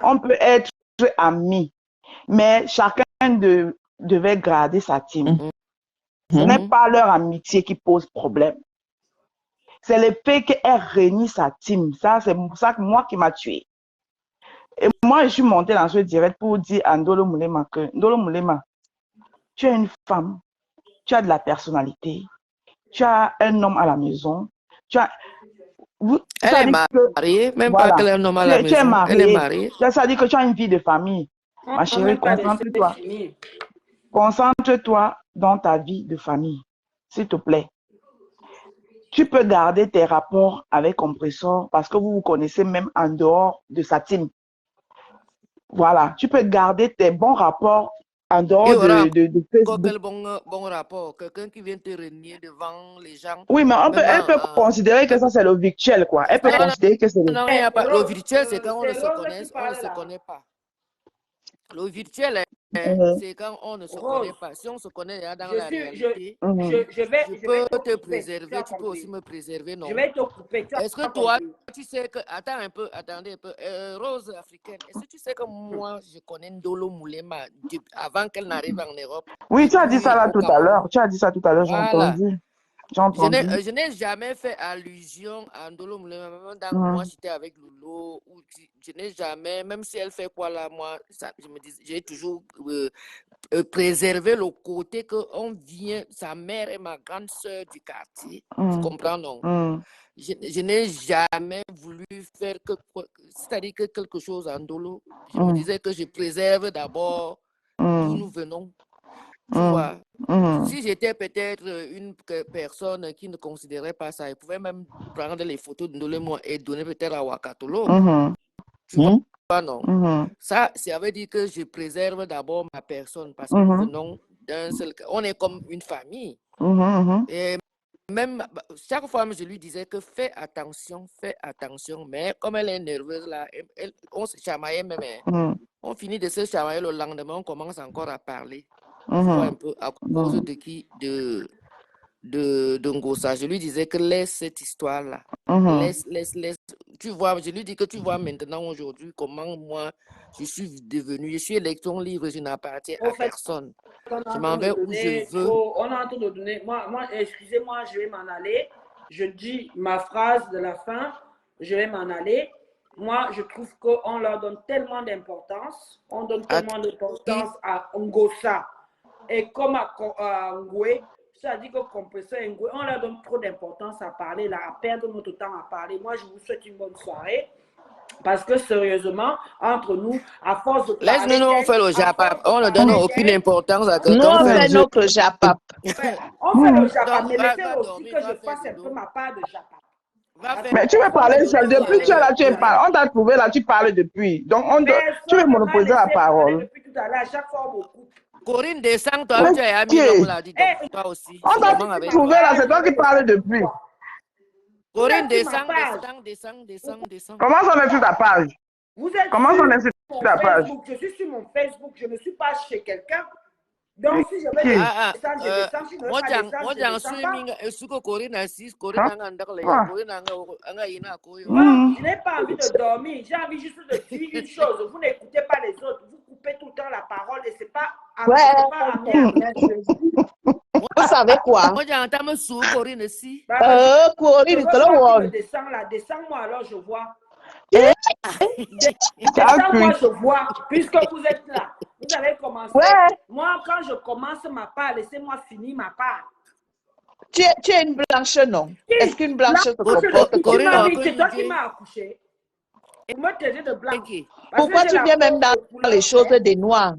On peut être amis, mais chacun devait garder sa team. Ce n'est pas leur amitié qui pose problème. C'est le fait qu'elle réunit sa team. Ça, c'est ça que moi qui m'a tué. Et moi, je suis montée dans ce direct pour dire à Ndolo Moulema que Ndolo Moulema, tu es une femme, tu as de la personnalité, tu as un homme à la maison, tu as... Elle est mariée, même pas qu'elle est un homme à la maison. Elle est mariée. Ça dit que tu as une vie de famille. Ma chérie, concentre-toi. Concentre-toi dans ta vie de famille, s'il te plaît. Tu peux garder tes rapports avec Compressor parce que vous vous connaissez même en dehors de sa team. Voilà, tu peux garder tes bons rapports en dehors de Facebook. Quel bon rapport, quelqu'un qui vient te renier devant les gens. Oui, mais elle peut considérer que ça c'est le virtuel, quoi. Elle peut considérer que c'est le... Non, il n'y a pas. Le virtuel, c'est quand on ne se connaît, on ne se connaît pas. Le virtuel, c'est quand on ne se connaît pas. Si on se connaît dans la réalité, je peux te préserver, tu peux aussi me préserver, non? Je vais te couper. Est-ce que toi, tu sais que... Attendez un peu. Rose africaine, est-ce que tu sais que moi, je connais Ndolo Moulema avant qu'elle n'arrive en Europe? Oui, tu as dit ça là tout à l'heure. Tu as dit ça tout à l'heure, j'ai entendu. Je n'ai jamais fait allusion à Ndolo Moulema, même quand moi j'étais avec Lolo, je n'ai jamais, même si elle fait quoi là, moi, j'ai toujours préservé le côté qu'on vient, sa mère est ma grande sœur du quartier, tu comprends, non? Je n'ai jamais voulu faire c'est-à-dire que quelque chose en Ndolo. Je me disais que je préserve d'abord d'où nous venons. Tu vois, si j'étais peut-être une personne qui ne considérait pas ça, elle pouvait même prendre les photos de Ndolo et donner peut-être à Wakatolo. Tu vois, non? Ça veut dire que je préserve d'abord ma personne parce que nous venons d'un seul... On est comme une famille. Et même, chaque fois, je lui disais que fais attention. Mais comme elle est nerveuse, là, on se chamaillait même. On finit de se chamailler le lendemain, on commence encore à parler. Tu vois un peu à cause de qui? De Ngosa. Je lui disais que laisse cette histoire-là. Laisse. Tu vois, je lui dis que tu vois maintenant aujourd'hui comment moi je suis électron libre, je n'appartiens à personne. Je m'en vais où je veux. On est en train de donner. Moi, excusez-moi, je vais m'en aller. Je dis ma phrase de la fin. Je vais m'en aller. Moi, je trouve qu'on leur donne tellement d'importance. On donne tellement d'importance à Ngosa. Et comme à Ngoué, ça dit que Compressor et Ngoué, on leur donne trop d'importance à parler, là, à perdre notre temps à parler. Moi, je vous souhaite une bonne soirée. Parce que sérieusement, entre nous, à force de parler... Laisse-nous faire le Japap. On ne donne aucune importance à quelqu'un. Nous, on fait notre Japap. On fait le Japap, mais laissez aussi que je fasse un peu ma part de Japap. Mais tu veux parler seul. Depuis tu es là, tu parles. On t'a trouvé là, tu parles depuis. Donc, tu veux monopoliser la parole. Depuis tout à l'heure, à chaque fois, on me coupe. Corinne, descends, toi, tu es ami, on l'a dit, toi aussi. On t'a trouvé là, c'est toi qui parles depuis. Corinne, descends. Comment ça est sur ta page? Vous êtes Comment ça est sur ta page? Je suis sur mon Facebook, je ne suis pas chez quelqu'un. Donc, si je vais descendre, je descends. Si je ne veux pas descendre, je ne descends pas. Je n'ai pas envie de dormir. J'ai envie juste de dire une chose. Vous n'écoutez pas les autres. Vous coupez tout le temps la parole et ce n'est pas amiable. Vous savez quoi? Moi, j'entends me sous Corinne ici. Corinne, descends-moi alors, je vois. Descends-moi, je vois, puisque vous êtes là. Vous avez commencé. Moi, quand je commence ma part, laissez-moi finir ma part. Tu es une blanche, non? Est-ce qu'une blanche se comporte comme ça? C'est toi qui m'as accouché. Vous me traitez de blanc. Pourquoi tu viens même dans les choses des noirs?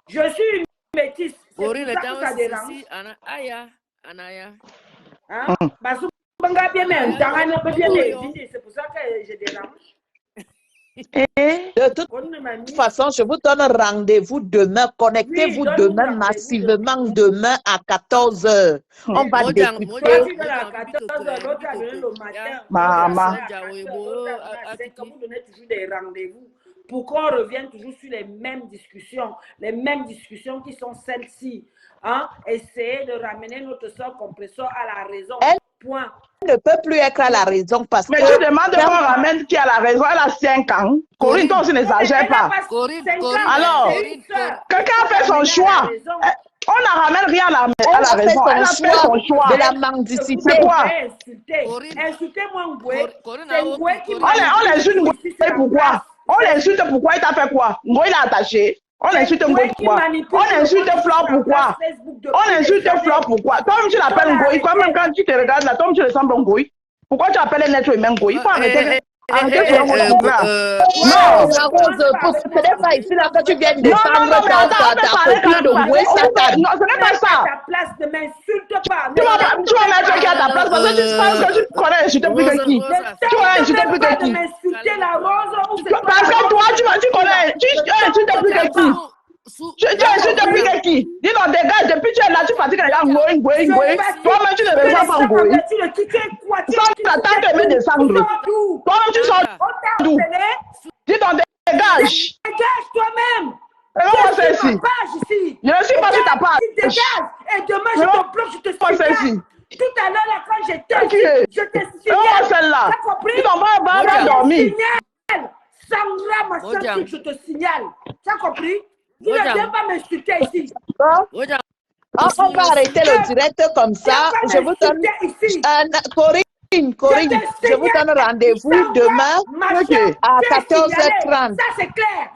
Je suis une métisse. Corinne, le temps aussi, Anaya. Parce que c'est pour ça que je dérange. De toute façon, je vous donne rendez-vous demain. Connectez-vous demain massivement, demain à 14h. On va discuter. Maman. Vous donnez toujours des rendez-vous. pour qu'on revienne toujours sur les mêmes discussions qui sont celles-ci. Hein? Essayer de ramener notre soeur compresseur à la raison. Point. Elle ne peut plus être à la raison parce que... Mais tu demandes qu'on ramène qui a la raison, elle a 5 ans. Corinne, toi aussi n'exagère pas. Alors, quelqu'un a fait son choix. On ne ramène rien à la raison. Elle a fait son choix. De la mendicité. C'est quoi? Insultez-moi Ngoué. On l'insulte Ngoué pourquoi? On l'insulte pourquoi? Il t'a fait quoi? Ngoué il a attaché. On insulte Ngoué pourquoi? On insulte Flore pourquoi? On insulte Flore pourquoi? Toi-même tu l'appelles Ngoué. Toi-même quand tu te regardes là, toi-même tu ressembles à Ngoué. Pourquoi tu appelles un être humain Ngoué? Il faut arrêter. Arrêtez sur mon programme. Non, peut-être pas ici là que tu viens de défendre ta copine de Ngoué Satan. Non, ce n'est pas ça. Ta place ne m'insulte pas. Tu vas mettre qui à ta place parce que tu penses que tu connais insulter plus que qui? Tu vas insulter plus que qui? Parce que toi, tu connais, tu insultes plus que qui? Tu insultes plus que qui? Dis donc, dégage, depuis tu es là, tu pratiques les gens Ngoué. Toi-même, tu ne ressembles pas Ngoué. Sans ta tante te met descendre. Toi-même, tu sors d'où? Dis donc, dégage. Dégage toi-même. Comment c'est ici? Je ne suis pas sur ta page. Dégage. Et demain, je te bloque, je te signale. Tout à l'heure, là, quand j'étais ici, je te signale. Celle-là. T'as compris? Tu t'en vas dormir. Sandra, ma soeur, je te signale. T'as compris? Tu ne viens pas m'insulter ici. On va arrêter le direct comme ça. Je vous donne... Corinne, je vous donne rendez-vous demain à 14h30. Ça, c'est clair.